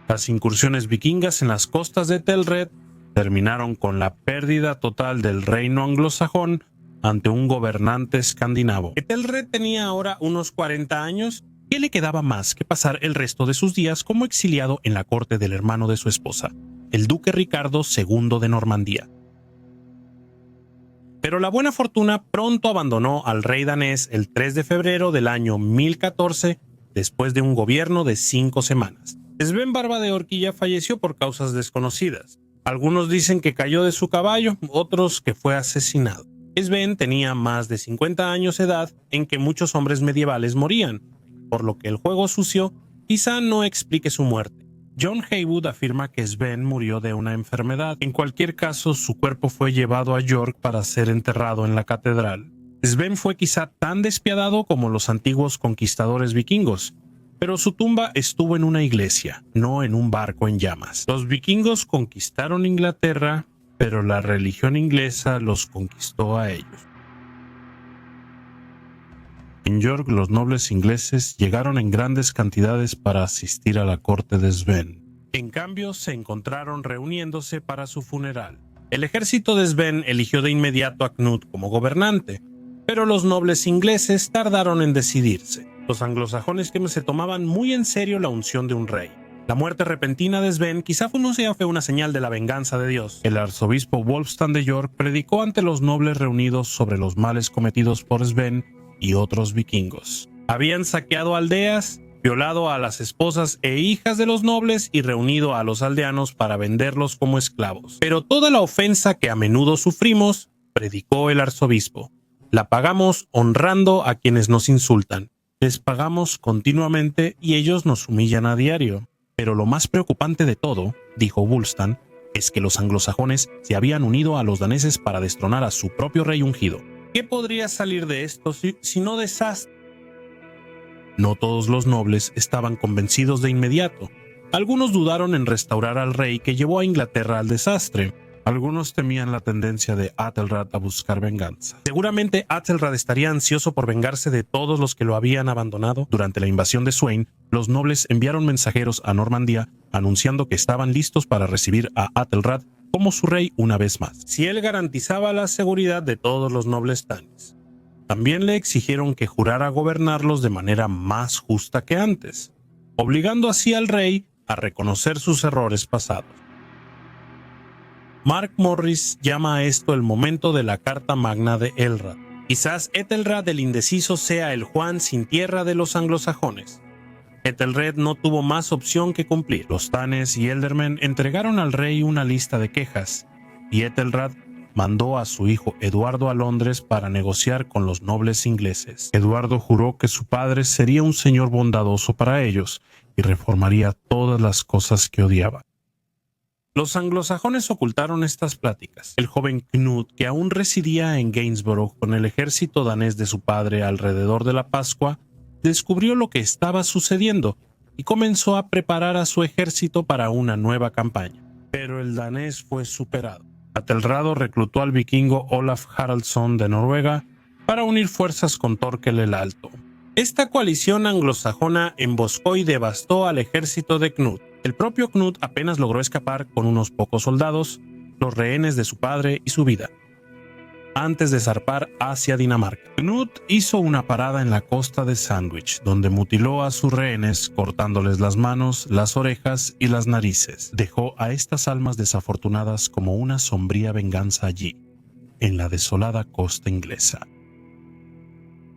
Las incursiones vikingas en las costas de Ethelred terminaron con la pérdida total del reino anglosajón ante un gobernante escandinavo. Ethelred tenía ahora unos 40 años y le quedaba más que pasar el resto de sus días como exiliado en la corte del hermano de su esposa, el duque Ricardo II de Normandía. Pero la buena fortuna pronto abandonó al rey danés el 3 de febrero del año 1014, después de un gobierno de 5 semanas. Sven Barba de Horquilla falleció por causas desconocidas. Algunos dicen que cayó de su caballo, otros que fue asesinado. Sven tenía más de 50 años de edad en que muchos hombres medievales morían, por lo que el juego sucio quizá no explique su muerte. John Haywood afirma que Sven murió de una enfermedad. En cualquier caso, su cuerpo fue llevado a York para ser enterrado en la catedral. Sven fue quizá tan despiadado como los antiguos conquistadores vikingos, pero su tumba estuvo en una iglesia, no en un barco en llamas. Los vikingos conquistaron Inglaterra, pero la religión inglesa los conquistó a ellos. En York, los nobles ingleses llegaron en grandes cantidades para asistir a la corte de Sven. En cambio, se encontraron reuniéndose para su funeral. El ejército de Sven eligió de inmediato a Knut como gobernante, pero los nobles ingleses tardaron en decidirse. Los anglosajones que se tomaban muy en serio la unción de un rey. La muerte repentina de Sven quizá fue una señal de la venganza de Dios. El arzobispo Wulfstan de York predicó ante los nobles reunidos sobre los males cometidos por Sven y otros vikingos. Habían saqueado aldeas, violado a las esposas e hijas de los nobles y reunido a los aldeanos para venderlos como esclavos. Pero toda la ofensa que a menudo sufrimos, predicó el arzobispo, la pagamos honrando a quienes nos insultan. Les pagamos continuamente y ellos nos humillan a diario. Pero lo más preocupante de todo, dijo Wulfstan, es que los anglosajones se habían unido a los daneses para destronar a su propio rey ungido. ¿Qué podría salir de esto si no desastre? No todos los nobles estaban convencidos de inmediato. Algunos dudaron en restaurar al rey que llevó a Inglaterra al desastre. Algunos temían la tendencia de Æthelred a buscar venganza. Seguramente Æthelred estaría ansioso por vengarse de todos los que lo habían abandonado. Durante la invasión de Sweyn, los nobles enviaron mensajeros a Normandía anunciando que estaban listos para recibir a Æthelred como su rey una vez más, si él garantizaba la seguridad de todos los nobles danes. También le exigieron que jurara gobernarlos de manera más justa que antes, obligando así al rey a reconocer sus errores pasados. Mark Morris llama a esto el momento de la Carta Magna de Elrad. Quizás Æthelred el indeciso sea el Juan sin tierra de los anglosajones. Æthelred no tuvo más opción que cumplir. Los Tanes y Ealdormen entregaron al rey una lista de quejas, y Æthelred mandó a su hijo Eduardo a Londres para negociar con los nobles ingleses. Eduardo juró que su padre sería un señor bondadoso para ellos y reformaría todas las cosas que odiaba. Los anglosajones ocultaron estas pláticas. El joven Knut, que aún residía en Gainsborough con el ejército danés de su padre alrededor de la Pascua, descubrió lo que estaba sucediendo y comenzó a preparar a su ejército para una nueva campaña. Pero el danés fue superado. Æthelred reclutó al vikingo Olaf Haraldsson de Noruega para unir fuerzas con Thorkel el Alto. Esta coalición anglosajona emboscó y devastó al ejército de Knut. El propio Knut apenas logró escapar con unos pocos soldados, los rehenes de su padre y su vida, antes de zarpar hacia Dinamarca. Knut hizo una parada en la costa de Sandwich, donde mutiló a sus rehenes cortándoles las manos, las orejas y las narices. Dejó a estas almas desafortunadas como una sombría venganza allí, en la desolada costa inglesa.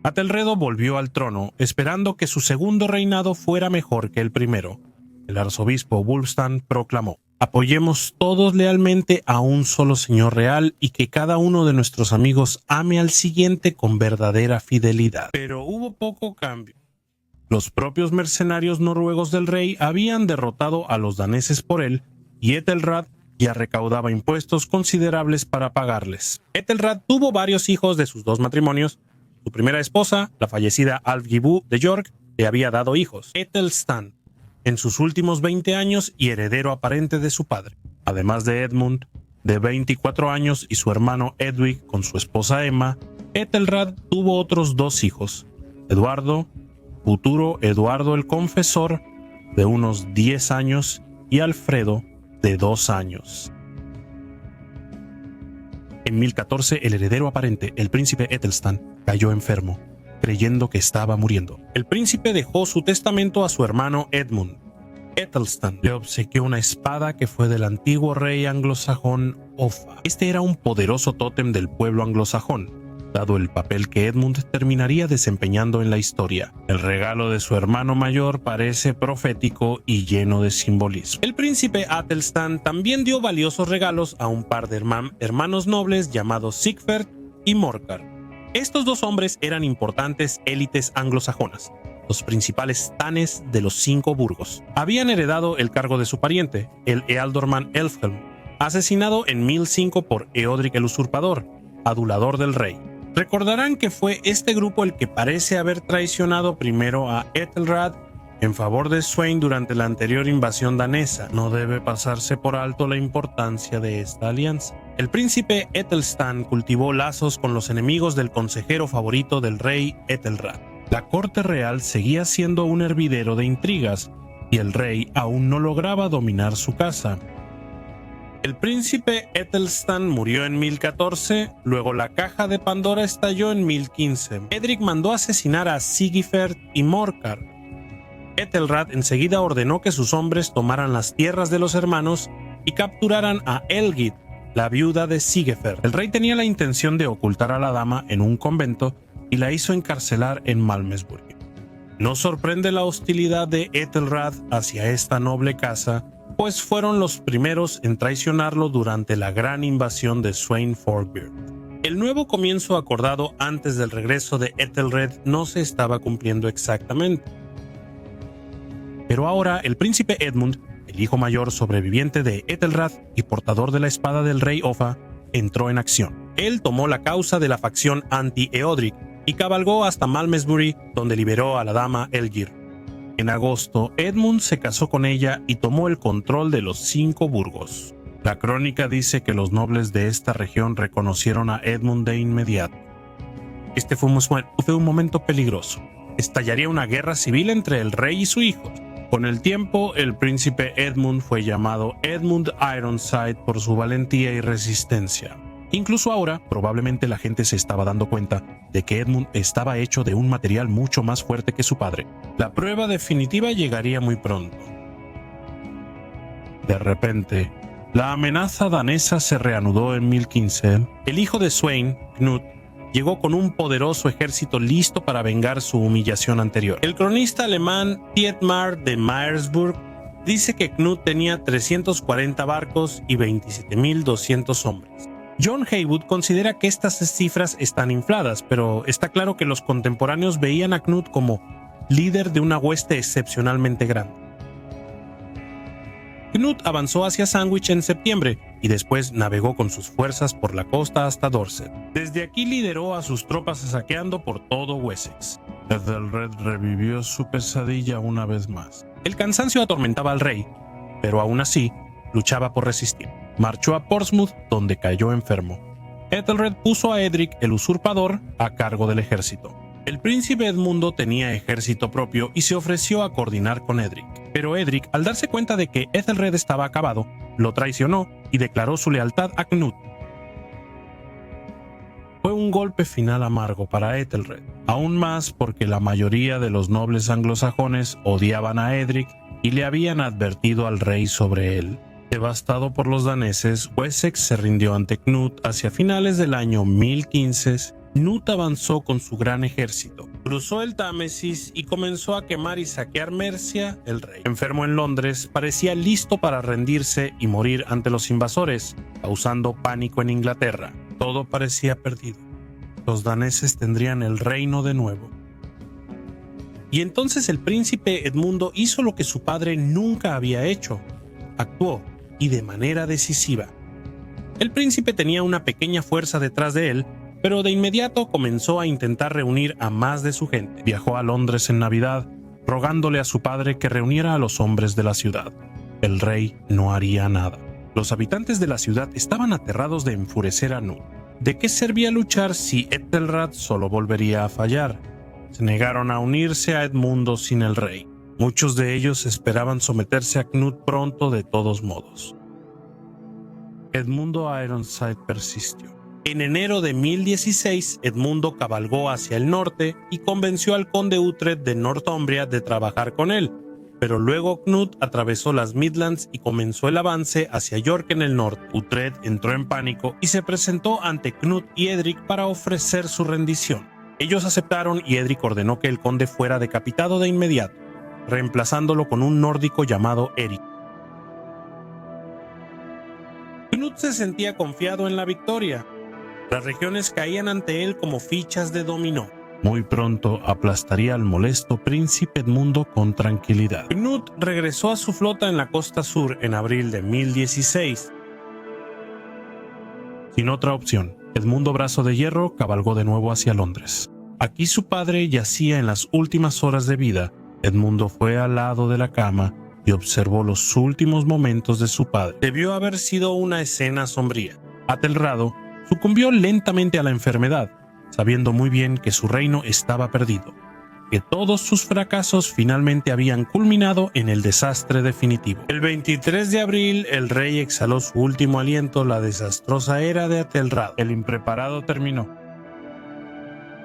Æthelred volvió al trono, esperando que su segundo reinado fuera mejor que el primero. El arzobispo Wulfstan proclamó: apoyemos todos lealmente a un solo señor real y que cada uno de nuestros amigos ame al siguiente con verdadera fidelidad. Pero hubo poco cambio. Los propios mercenarios noruegos del rey habían derrotado a los daneses por él, y Æthelred ya recaudaba impuestos considerables para pagarles. Æthelred tuvo varios hijos de sus dos matrimonios. Su primera esposa, la fallecida Alfgibu de York, le había dado hijos. Æthelstan, en sus últimos 20 años y heredero aparente de su padre. Además de Edmund, de 24 años, y su hermano Edwig con su esposa Emma, Æthelred tuvo otros dos hijos: Eduardo, futuro Eduardo el Confesor, de unos 10 años, y Alfredo, de 2 años. En 1014, el heredero aparente, el príncipe Æthelstan, cayó enfermo, creyendo que estaba muriendo. El príncipe dejó su testamento a su hermano Edmund. Æthelstan le obsequió una espada que fue del antiguo rey anglosajón Offa. Este era un poderoso tótem del pueblo anglosajón, dado el papel que Edmund terminaría desempeñando en la historia. El regalo de su hermano mayor parece profético y lleno de simbolismo. El príncipe Æthelstan también dio valiosos regalos a un par de hermanos nobles llamados Sigfred y Morcar. Estos dos hombres eran importantes élites anglosajonas, los principales tanes de los 5 burgos. Habían heredado el cargo de su pariente, el ealdorman Elfhelm, asesinado en 1005 por Eodric el Usurpador, adulador del rey. Recordarán que fue este grupo el que parece haber traicionado primero a Æthelred en favor de Sweyn durante la anterior invasión danesa. No debe pasarse por alto la importancia de esta alianza. El príncipe Æthelstan cultivó lazos con los enemigos del consejero favorito del rey Æthelred. La corte real seguía siendo un hervidero de intrigas, y el rey aún no lograba dominar su casa. El príncipe Æthelstan murió en 1014, luego la caja de Pandora estalló en 1015. Edric mandó asesinar a Sigifert y Morcar. Æthelred enseguida ordenó que sus hombres tomaran las tierras de los hermanos y capturaran a Elgid, la viuda de Sigefert. El rey tenía la intención de ocultar a la dama en un convento y la hizo encarcelar en Malmesbury. No sorprende la hostilidad de Æthelred hacia esta noble casa, pues fueron los primeros en traicionarlo durante la gran invasión de Sweyn Forkbeard. El nuevo comienzo acordado antes del regreso de Æthelred no se estaba cumpliendo exactamente. Pero ahora el príncipe Edmund, el hijo mayor sobreviviente de Æthelred y portador de la espada del rey Offa, entró en acción. Él tomó la causa de la facción anti-Eodric y cabalgó hasta Malmesbury, donde liberó a la dama Elgir. En agosto, Edmund se casó con ella y tomó el control de los 5 burgos. La crónica dice que los nobles de esta región reconocieron a Edmund de inmediato. Este fue un momento peligroso. Estallaría una guerra civil entre el rey y su hijo. Con el tiempo, el príncipe Edmund fue llamado Edmund Ironside por su valentía y resistencia. Incluso ahora, probablemente la gente se estaba dando cuenta de que Edmund estaba hecho de un material mucho más fuerte que su padre. La prueba definitiva llegaría muy pronto. De repente, la amenaza danesa se reanudó en 1015. El hijo de Sweyn, Knut, llegó con un poderoso ejército listo para vengar su humillación anterior. El cronista alemán Thietmar de Meyersburg dice que Knut tenía 340 barcos y 27.200 hombres. John Haywood considera que estas cifras están infladas, pero está claro que los contemporáneos veían a Knut como líder de una hueste excepcionalmente grande. Knut avanzó hacia Sandwich en septiembre y después navegó con sus fuerzas por la costa hasta Dorset. Desde aquí lideró a sus tropas saqueando por todo Wessex. Ethelred revivió su pesadilla una vez más. El cansancio atormentaba al rey, pero aún así luchaba por resistir. Marchó a Portsmouth, donde cayó enfermo. Ethelred puso a Edric, el usurpador, a cargo del ejército. El príncipe Edmundo tenía ejército propio y se ofreció a coordinar con Edric. Pero Edric, al darse cuenta de que Ethelred estaba acabado, lo traicionó y declaró su lealtad a Knut. Fue un golpe final amargo para Ethelred, aún más porque la mayoría de los nobles anglosajones odiaban a Edric y le habían advertido al rey sobre él. Devastado por los daneses, Wessex se rindió ante Knut hacia finales del año 1015. Knut avanzó con su gran ejército, cruzó el Támesis y comenzó a quemar y saquear Mercia, el rey. Enfermo en Londres, parecía listo para rendirse y morir ante los invasores, causando pánico en Inglaterra. Todo parecía perdido. Los daneses tendrían el reino de nuevo. Y entonces el príncipe Edmundo hizo lo que su padre nunca había hecho. Actuó, y de manera decisiva. El príncipe tenía una pequeña fuerza detrás de él, pero de inmediato comenzó a intentar reunir a más de su gente. Viajó a Londres en Navidad, rogándole a su padre que reuniera a los hombres de la ciudad. El rey no haría nada. Los habitantes de la ciudad estaban aterrados de enfurecer a Knut. ¿De qué servía luchar si Ethelred solo volvería a fallar? Se negaron a unirse a Edmundo sin el rey. Muchos de ellos esperaban someterse a Knut pronto de todos modos. Edmundo Ironside persistió. En enero de 1016, Edmundo cabalgó hacia el norte y convenció al conde Uhtred de Northumbria de trabajar con él, pero luego Knut atravesó las Midlands y comenzó el avance hacia York en el norte. Uhtred entró en pánico y se presentó ante Knut y Edric para ofrecer su rendición. Ellos aceptaron y Edric ordenó que el conde fuera decapitado de inmediato, reemplazándolo con un nórdico llamado Eric. Knut se sentía confiado en la victoria. Las regiones caían ante él como fichas de dominó. Muy pronto aplastaría al molesto príncipe Edmundo con tranquilidad. Knut regresó a su flota en la costa sur en abril de 1016. Sin otra opción, Edmundo Brazo de Hierro cabalgó de nuevo hacia Londres. Aquí su padre yacía en las últimas horas de vida. Edmundo fue al lado de la cama y observó los últimos momentos de su padre. Debió haber sido una escena sombría. Aterrado, sucumbió lentamente a la enfermedad, sabiendo muy bien que su reino estaba perdido, que todos sus fracasos finalmente habían culminado en el desastre definitivo. El 23 de abril, el rey exhaló su último aliento. La desastrosa era de Atelrado. El impreparado terminó.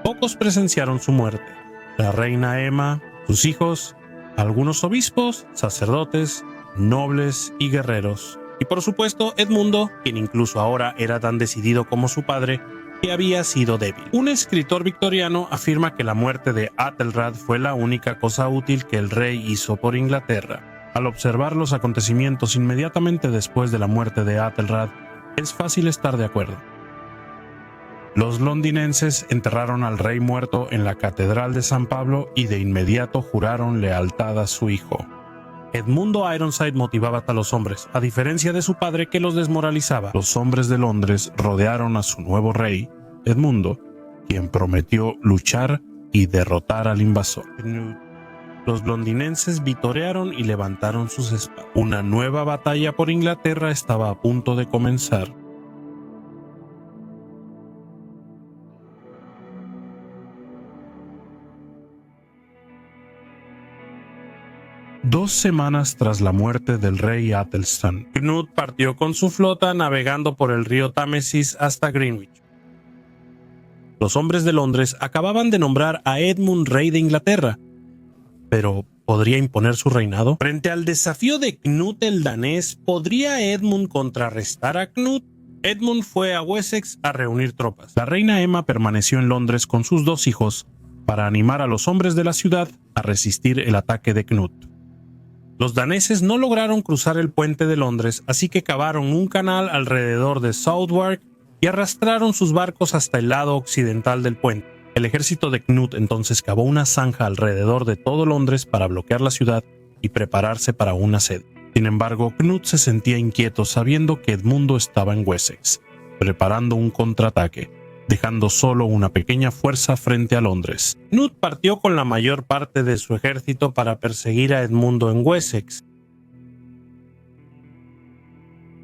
Pocos presenciaron su muerte. La reina Emma, sus hijos, algunos obispos, sacerdotes, nobles y guerreros. Y por supuesto Edmundo, quien incluso ahora era tan decidido como su padre, que había sido débil. Un escritor victoriano afirma que la muerte de Atelrad fue la única cosa útil que el rey hizo por Inglaterra. Al observar los acontecimientos inmediatamente después de la muerte de Atelrad, es fácil estar de acuerdo. Los londinenses enterraron al rey muerto en la Catedral de San Pablo y de inmediato juraron lealtad a su hijo. Edmundo Ironside motivaba a los hombres, a diferencia de su padre que los desmoralizaba. Los hombres de Londres rodearon a su nuevo rey, Edmundo, quien prometió luchar y derrotar al invasor. Los londinenses vitorearon y levantaron sus espadas. Una nueva batalla por Inglaterra estaba a punto de comenzar. Dos semanas tras la muerte del rey Athelstan, Cnut partió con su flota navegando por el río Támesis hasta Greenwich. Los hombres de Londres acababan de nombrar a Edmund rey de Inglaterra, pero ¿podría imponer su reinado? Frente al desafío de Cnut el danés, ¿podría Edmund contrarrestar a Cnut? Edmund fue a Wessex a reunir tropas. La reina Emma permaneció en Londres con sus dos hijos para animar a los hombres de la ciudad a resistir el ataque de Cnut. Los daneses no lograron cruzar el puente de Londres, así que cavaron un canal alrededor de Southwark y arrastraron sus barcos hasta el lado occidental del puente. El ejército de Cnut entonces cavó una zanja alrededor de todo Londres para bloquear la ciudad y prepararse para un asedio. Sin embargo, Cnut se sentía inquieto sabiendo que Edmundo estaba en Wessex, preparando un contraataque, dejando solo una pequeña fuerza frente a Londres. Cnut partió con la mayor parte de su ejército para perseguir a Edmundo en Wessex.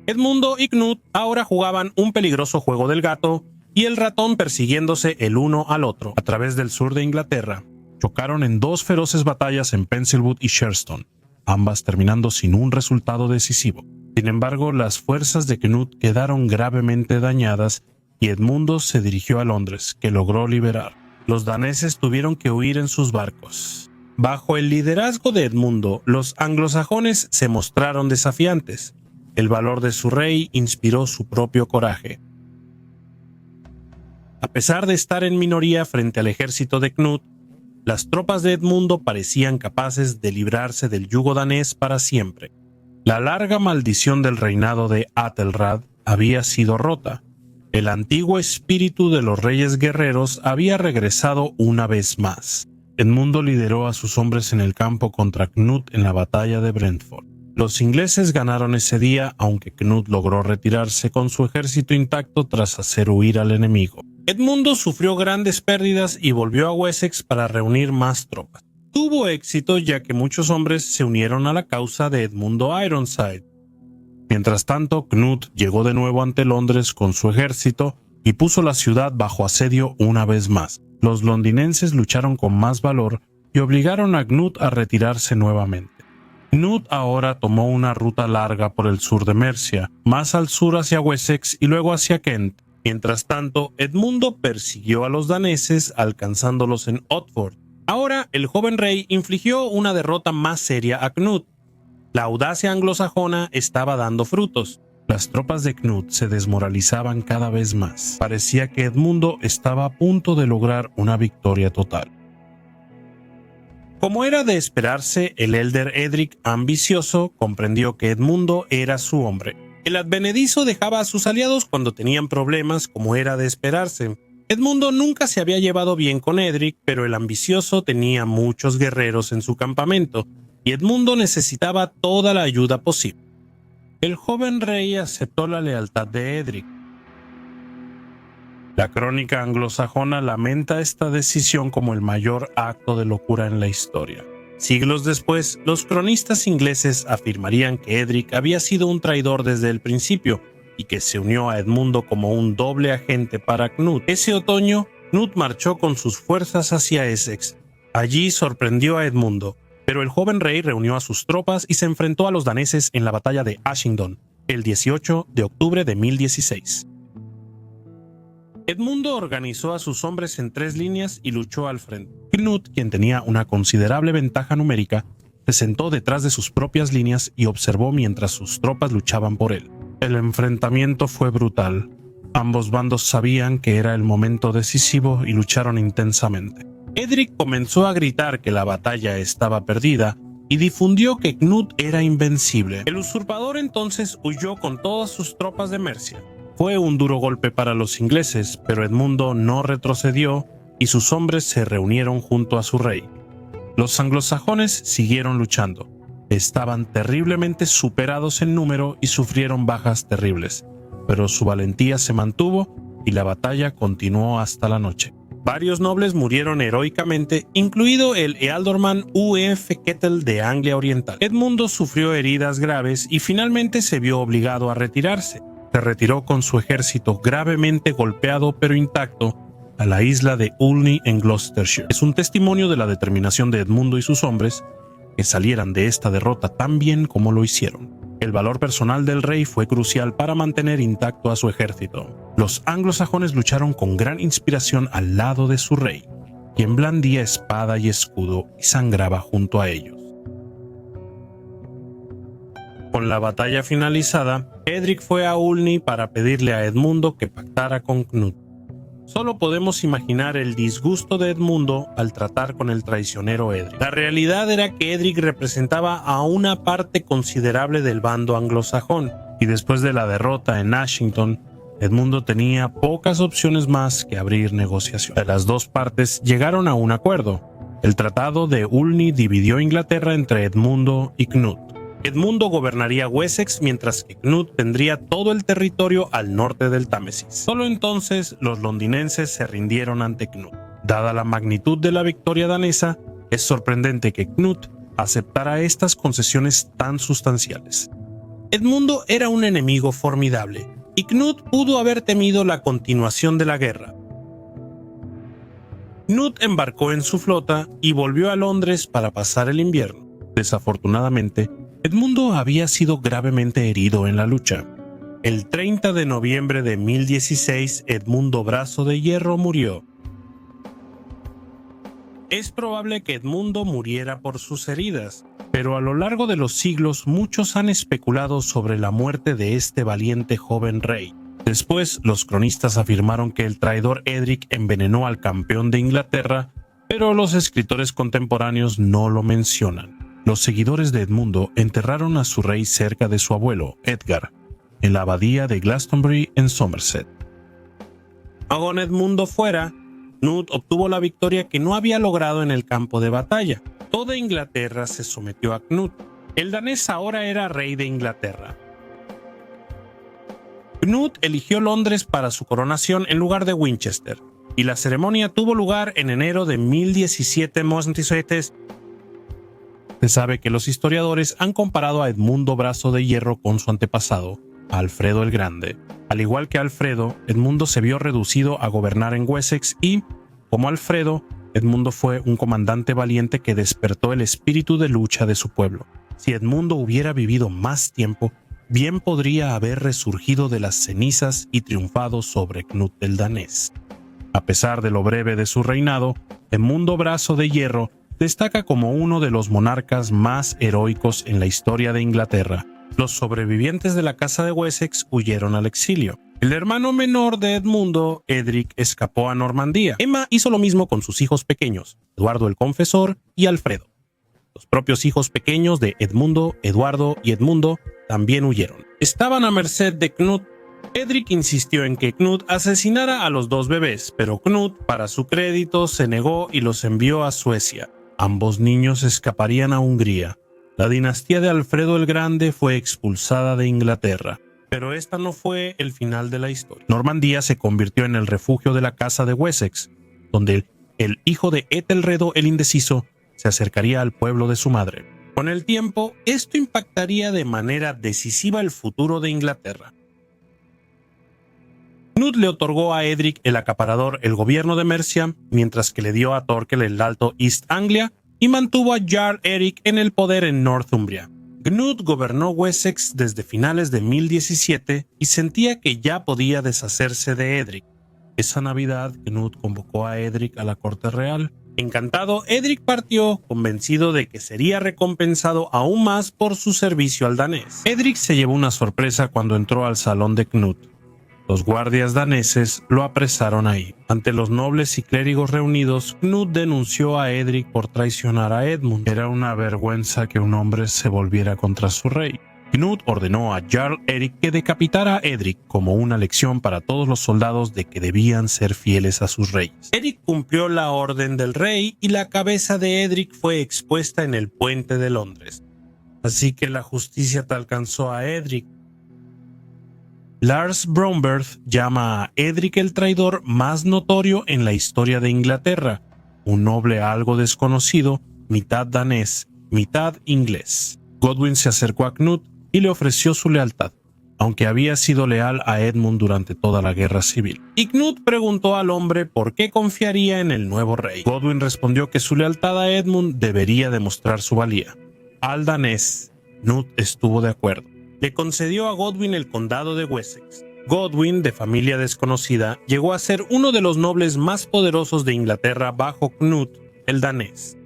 Edmundo y Cnut ahora jugaban un peligroso juego del gato y el ratón persiguiéndose el uno al otro. A través del sur de Inglaterra, chocaron en dos feroces batallas en Pencilwood y Sherstone, ambas terminando sin un resultado decisivo. Sin embargo, las fuerzas de Cnut quedaron gravemente dañadas y Edmundo se dirigió a Londres, que logró liberar. Los daneses tuvieron que huir en sus barcos. Bajo el liderazgo de Edmundo, los anglosajones se mostraron desafiantes. El valor de su rey inspiró su propio coraje. A pesar de estar en minoría frente al ejército de Cnut, las tropas de Edmundo parecían capaces de librarse del yugo danés para siempre. La larga maldición del reinado de Aethelred había sido rota. El antiguo espíritu de los reyes guerreros había regresado una vez más. Edmundo lideró a sus hombres en el campo contra Cnut en la batalla de Brentford. Los ingleses ganaron ese día, aunque Cnut logró retirarse con su ejército intacto tras hacer huir al enemigo. Edmundo sufrió grandes pérdidas y volvió a Wessex para reunir más tropas. Tuvo éxito ya que muchos hombres se unieron a la causa de Edmundo Ironside. Mientras tanto, Cnut llegó de nuevo ante Londres con su ejército y puso la ciudad bajo asedio una vez más. Los londinenses lucharon con más valor y obligaron a Cnut a retirarse nuevamente. Cnut ahora tomó una ruta larga por el sur de Mercia, más al sur hacia Wessex y luego hacia Kent. Mientras tanto, Edmundo persiguió a los daneses, alcanzándolos en Otford. Ahora, el joven rey infligió una derrota más seria a Cnut. La audacia anglosajona estaba dando frutos. Las tropas de Cnut se desmoralizaban cada vez más. Parecía que Edmundo estaba a punto de lograr una victoria total. Como era de esperarse, el elder Edric, ambicioso, comprendió que Edmundo era su hombre. El advenedizo dejaba a sus aliados cuando tenían problemas, como era de esperarse. Edmundo nunca se había llevado bien con Edric, pero el ambicioso tenía muchos guerreros en su campamento, y Edmundo necesitaba toda la ayuda posible. El joven rey aceptó la lealtad de Edric. La crónica anglosajona lamenta esta decisión como el mayor acto de locura en la historia. Siglos después, los cronistas ingleses afirmarían que Edric había sido un traidor desde el principio y que se unió a Edmundo como un doble agente para Cnut. Ese otoño, Cnut marchó con sus fuerzas hacia Essex. Allí sorprendió a Edmundo, pero el joven rey reunió a sus tropas y se enfrentó a los daneses en la batalla de Ashington, el 18 de octubre de 1016. Edmundo organizó a sus hombres en 3 líneas y luchó al frente. Cnut, quien tenía una considerable ventaja numérica, se sentó detrás de sus propias líneas y observó mientras sus tropas luchaban por él. El enfrentamiento fue brutal. Ambos bandos sabían que era el momento decisivo y lucharon intensamente. Edric comenzó a gritar que la batalla estaba perdida y difundió que Cnut era invencible. El usurpador entonces huyó con todas sus tropas de Mercia. Fue un duro golpe para los ingleses, pero Edmundo no retrocedió y sus hombres se reunieron junto a su rey. Los anglosajones siguieron luchando. Estaban terriblemente superados en número y sufrieron bajas terribles, pero su valentía se mantuvo y la batalla continuó hasta la noche. Varios nobles murieron heroicamente, incluido el ealdorman U.F. Kettle de Anglia Oriental. Edmundo sufrió heridas graves y finalmente se vio obligado a retirarse. Se retiró con su ejército gravemente golpeado pero intacto a la isla de Olney en Gloucestershire. Es un testimonio de la determinación de Edmundo y sus hombres que salieran de esta derrota tan bien como lo hicieron. El valor personal del rey fue crucial para mantener intacto a su ejército. Los anglosajones lucharon con gran inspiración al lado de su rey, quien blandía espada y escudo y sangraba junto a ellos. Con la batalla finalizada, Edric fue a Olney para pedirle a Edmundo que pactara con Cnut. Solo podemos imaginar el disgusto de Edmundo al tratar con el traicionero Edric. La realidad era que Edric representaba a una parte considerable del bando anglosajón, y después de la derrota en Ashington, Edmundo tenía pocas opciones más que abrir negociaciones. Las dos partes llegaron a un acuerdo. El Tratado de Olney dividió Inglaterra entre Edmundo y Cnut. Edmundo gobernaría Wessex mientras que Cnut tendría todo el territorio al norte del Támesis. Solo entonces los londinenses se rindieron ante Cnut. Dada la magnitud de la victoria danesa, es sorprendente que Cnut aceptara estas concesiones tan sustanciales. Edmundo era un enemigo formidable, y Cnut pudo haber temido la continuación de la guerra. Cnut embarcó en su flota y volvió a Londres para pasar el invierno. Desafortunadamente, Edmundo había sido gravemente herido en la lucha. El 30 de noviembre de 1016, Edmundo Brazo de Hierro murió. Es probable que Edmundo muriera por sus heridas, pero a lo largo de los siglos muchos han especulado sobre la muerte de este valiente joven rey. Después, los cronistas afirmaron que el traidor Edric envenenó al campeón de Inglaterra, pero los escritores contemporáneos no lo mencionan. Los seguidores de Edmundo enterraron a su rey cerca de su abuelo, Edgar, en la abadía de Glastonbury en Somerset. Con Edmundo fuera, Cnut obtuvo la victoria que no había logrado en el campo de batalla. Toda Inglaterra se sometió a Cnut. El danés ahora era rey de Inglaterra. Cnut eligió Londres para su coronación en lugar de Winchester, y la ceremonia tuvo lugar en enero de 1017 Mosnicetes. Se sabe que los historiadores han comparado a Edmundo Brazo de Hierro con su antepasado, Alfredo el Grande. Al igual que Alfredo, Edmundo se vio reducido a gobernar en Wessex y, como Alfredo, Edmundo fue un comandante valiente que despertó el espíritu de lucha de su pueblo. Si Edmundo hubiera vivido más tiempo, bien podría haber resurgido de las cenizas y triunfado sobre Cnut el danés. A pesar de lo breve de su reinado, Edmundo Brazo de Hierro destaca como uno de los monarcas más heroicos en la historia de Inglaterra. Los sobrevivientes de la casa de Wessex huyeron al exilio. El hermano menor de Edmundo, Edric, escapó a Normandía. Emma hizo lo mismo con sus hijos pequeños, Eduardo el Confesor y Alfredo. Los propios hijos pequeños de Edmundo, Eduardo y Edmundo también huyeron. Estaban a merced de Cnut. Edric insistió en que Cnut asesinara a los dos bebés, pero Cnut, para su crédito, se negó y los envió a Suecia. Ambos niños escaparían a Hungría. La dinastía de Alfredo el Grande fue expulsada de Inglaterra, pero esta no fue el final de la historia. Normandía se convirtió en el refugio de la casa de Wessex, donde el hijo de Etelredo el Indeciso se acercaría al pueblo de su madre. Con el tiempo, esto impactaría de manera decisiva el futuro de Inglaterra. Cnut le otorgó a Edric el Acaparador el gobierno de Mercia, mientras que le dio a Torquil el Alto East Anglia y mantuvo a Jarl Eric en el poder en Northumbria. Cnut gobernó Wessex desde finales de 1017 y sentía que ya podía deshacerse de Edric. Esa Navidad, Cnut convocó a Edric a la corte real. Encantado, Edric partió, convencido de que sería recompensado aún más por su servicio al danés. Edric se llevó una sorpresa cuando entró al salón de Cnut. Los guardias daneses lo apresaron ahí. Ante los nobles y clérigos reunidos, Cnut denunció a Edric por traicionar a Edmund. Era una vergüenza que un hombre se volviera contra su rey. Cnut ordenó a Jarl Eric que decapitara a Edric como una lección para todos los soldados de que debían ser fieles a sus reyes. Eric cumplió la orden del rey y la cabeza de Edric fue expuesta en el puente de Londres. así que la justicia te alcanzó a Edric. Lars Bromberg llama a Edric el traidor más notorio en la historia de Inglaterra, un noble algo desconocido, mitad danés, mitad inglés. Godwin se acercó a Knut y le ofreció su lealtad, aunque había sido leal a Edmund durante toda la guerra civil. Y Knut preguntó al hombre por qué confiaría en el nuevo rey. Godwin respondió que su lealtad a Edmund debería demostrar su valía. Al danés, Knut estuvo de acuerdo. Le concedió a Godwin el condado de Wessex. Godwin, de familia desconocida, llegó a ser uno de los nobles más poderosos de Inglaterra bajo Knut, el danés.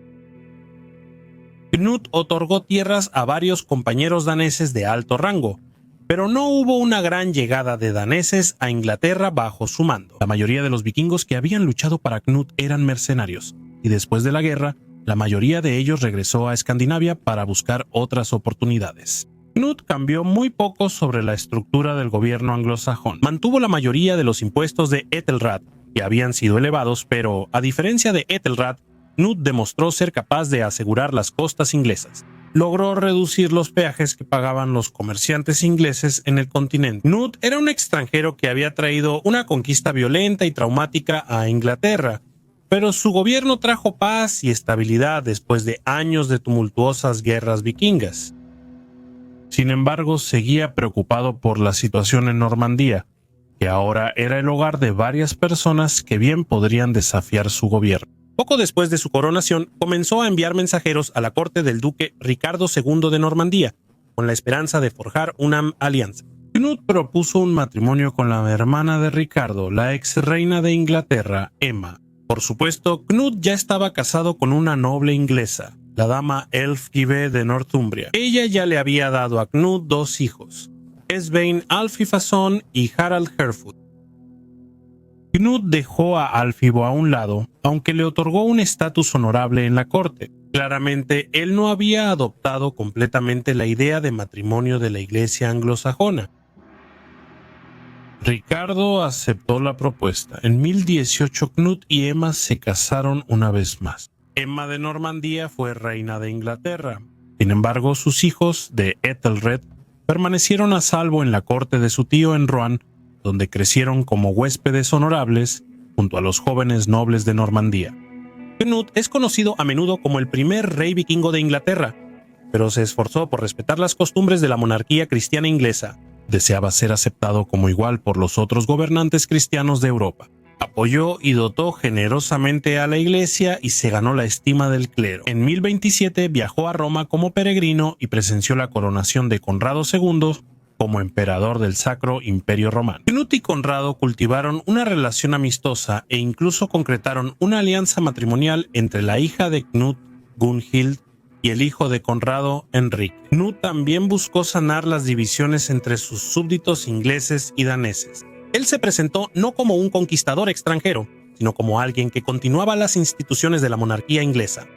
Knut otorgó tierras a varios compañeros daneses de alto rango, pero no hubo una gran llegada de daneses a Inglaterra bajo su mando. La mayoría de los vikingos que habían luchado para Knut eran mercenarios, y después de la guerra, la mayoría de ellos regresó a Escandinavia para buscar otras oportunidades. Knut cambió muy poco sobre la estructura del gobierno anglosajón. Mantuvo la mayoría de los impuestos de Ethelred, que habían sido elevados, pero, a diferencia de Ethelred, Knut demostró ser capaz de asegurar las costas inglesas. Logró reducir los peajes que pagaban los comerciantes ingleses en el continente. Knut era un extranjero que había traído una conquista violenta y traumática a Inglaterra, pero su gobierno trajo paz y estabilidad después de años de tumultuosas guerras vikingas. Sin embargo, seguía preocupado por la situación en Normandía, que ahora era el hogar de varias personas que bien podrían desafiar su gobierno. Poco después de su coronación, comenzó a enviar mensajeros a la corte del duque Ricardo II de Normandía, con la esperanza de forjar una alianza. Knut propuso un matrimonio con la hermana de Ricardo, la ex reina de Inglaterra, Emma. Por supuesto, Knut ya estaba casado con una noble inglesa, la dama Elfgive de Northumbria. Ella ya le había dado a Knut 2 hijos, Svein Alfifason y Harald Harefoot. Knut dejó a Alfhild a un lado, aunque le otorgó un estatus honorable en la corte. Claramente, él no había adoptado completamente la idea de matrimonio de la iglesia anglosajona. Ricardo aceptó la propuesta. En 1018, Knut y Emma se casaron una vez más. Emma de Normandía fue reina de Inglaterra. Sin embargo, sus hijos de Ethelred permanecieron a salvo en la corte de su tío en Rouen, donde crecieron como huéspedes honorables junto a los jóvenes nobles de Normandía. Knut es conocido a menudo como el primer rey vikingo de Inglaterra, pero se esforzó por respetar las costumbres de la monarquía cristiana inglesa. Deseaba ser aceptado como igual por los otros gobernantes cristianos de Europa. Apoyó y dotó generosamente a la iglesia y se ganó la estima del clero. En 1027 viajó a Roma como peregrino y presenció la coronación de Conrado II como emperador del Sacro Imperio Romano. Knut y Conrado cultivaron una relación amistosa e incluso concretaron una alianza matrimonial entre la hija de Knut, Gunhild, y el hijo de Conrado, Enrique. Knut también buscó sanar las divisiones entre sus súbditos ingleses y daneses. Él se presentó no como un conquistador extranjero, sino como alguien que continuaba las instituciones de la monarquía inglesa.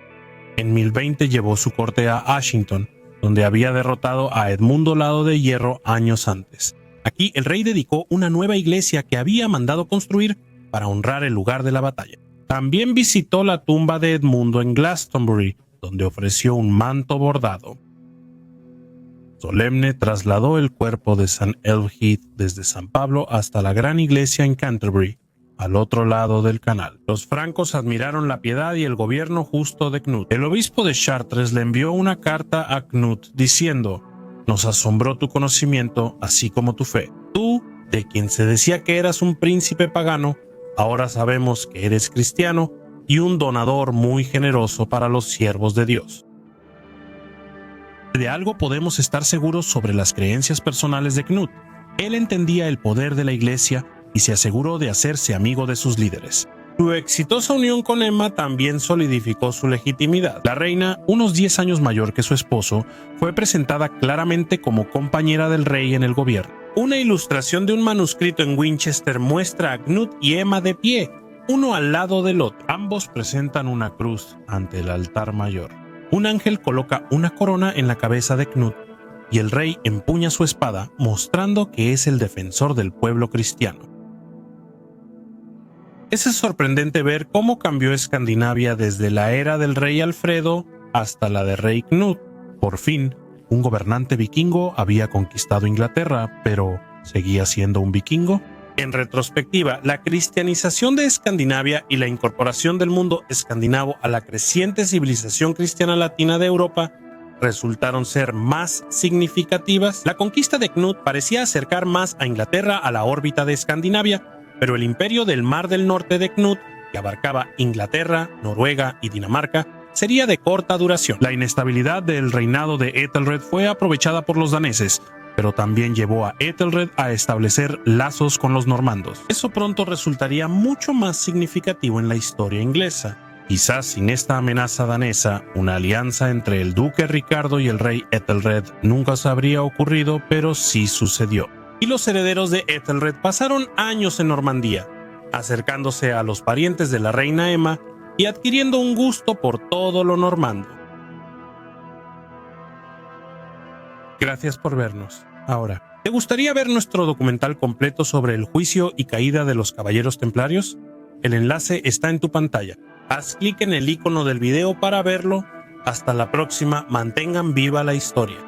En 1020 llevó su corte a Ashington, donde había derrotado a Edmundo Lado de Hierro años antes. Aquí el rey dedicó una nueva iglesia que había mandado construir para honrar el lugar de la batalla. También visitó la tumba de Edmundo en Glastonbury, donde ofreció un manto bordado. Solemne trasladó el cuerpo de San Elfhid desde San Pablo hasta la gran iglesia en Canterbury, al otro lado del canal. Los francos admiraron la piedad y el gobierno justo de Knut. El obispo de Chartres le envió una carta a Knut diciendo: «Nos asombró tu conocimiento, así como tu fe. Tú, de quien se decía que eras un príncipe pagano, ahora sabemos que eres cristiano y un donador muy generoso para los siervos de Dios». De algo podemos estar seguros sobre las creencias personales de Knut. Él entendía el poder de la iglesia y se aseguró de hacerse amigo de sus líderes. Su exitosa unión con Emma también solidificó su legitimidad. La reina, unos 10 años mayor que su esposo, fue presentada claramente como compañera del rey en el gobierno. Una ilustración de un manuscrito en Winchester muestra a Knut y Emma de pie, uno al lado del otro. Ambos presentan una cruz ante el altar mayor. Un ángel coloca una corona en la cabeza de Knut y el rey empuña su espada, mostrando que es el defensor del pueblo cristiano. Es sorprendente ver cómo cambió Escandinavia desde la era del rey Alfredo hasta la de rey Knut. Por fin, Un gobernante vikingo había conquistado Inglaterra, pero ¿seguía siendo un vikingo? En retrospectiva, la cristianización de Escandinavia y la incorporación del mundo escandinavo a la creciente civilización cristiana latina de Europa resultaron ser más significativas. La conquista de Knut parecía acercar más a Inglaterra a la órbita de Escandinavia, pero el imperio del Mar del Norte de Knut, que abarcaba Inglaterra, Noruega y Dinamarca, sería de corta duración. La inestabilidad del reinado de Ethelred fue aprovechada por los daneses, pero también llevó a Ethelred a establecer lazos con los normandos. Eso pronto resultaría mucho más significativo en la historia inglesa. Quizás sin esta amenaza danesa, una alianza entre el duque Ricardo y el rey Ethelred nunca se habría ocurrido, pero sí sucedió. Y los herederos de Ethelred pasaron años en Normandía, acercándose a los parientes de la reina Emma y adquiriendo un gusto por todo lo normando. Gracias por vernos. Ahora, ¿te gustaría ver nuestro documental completo sobre el juicio y caída de los Caballeros Templarios? El enlace está en tu pantalla. Haz clic en el icono del video para verlo. Hasta la próxima, mantengan viva la historia.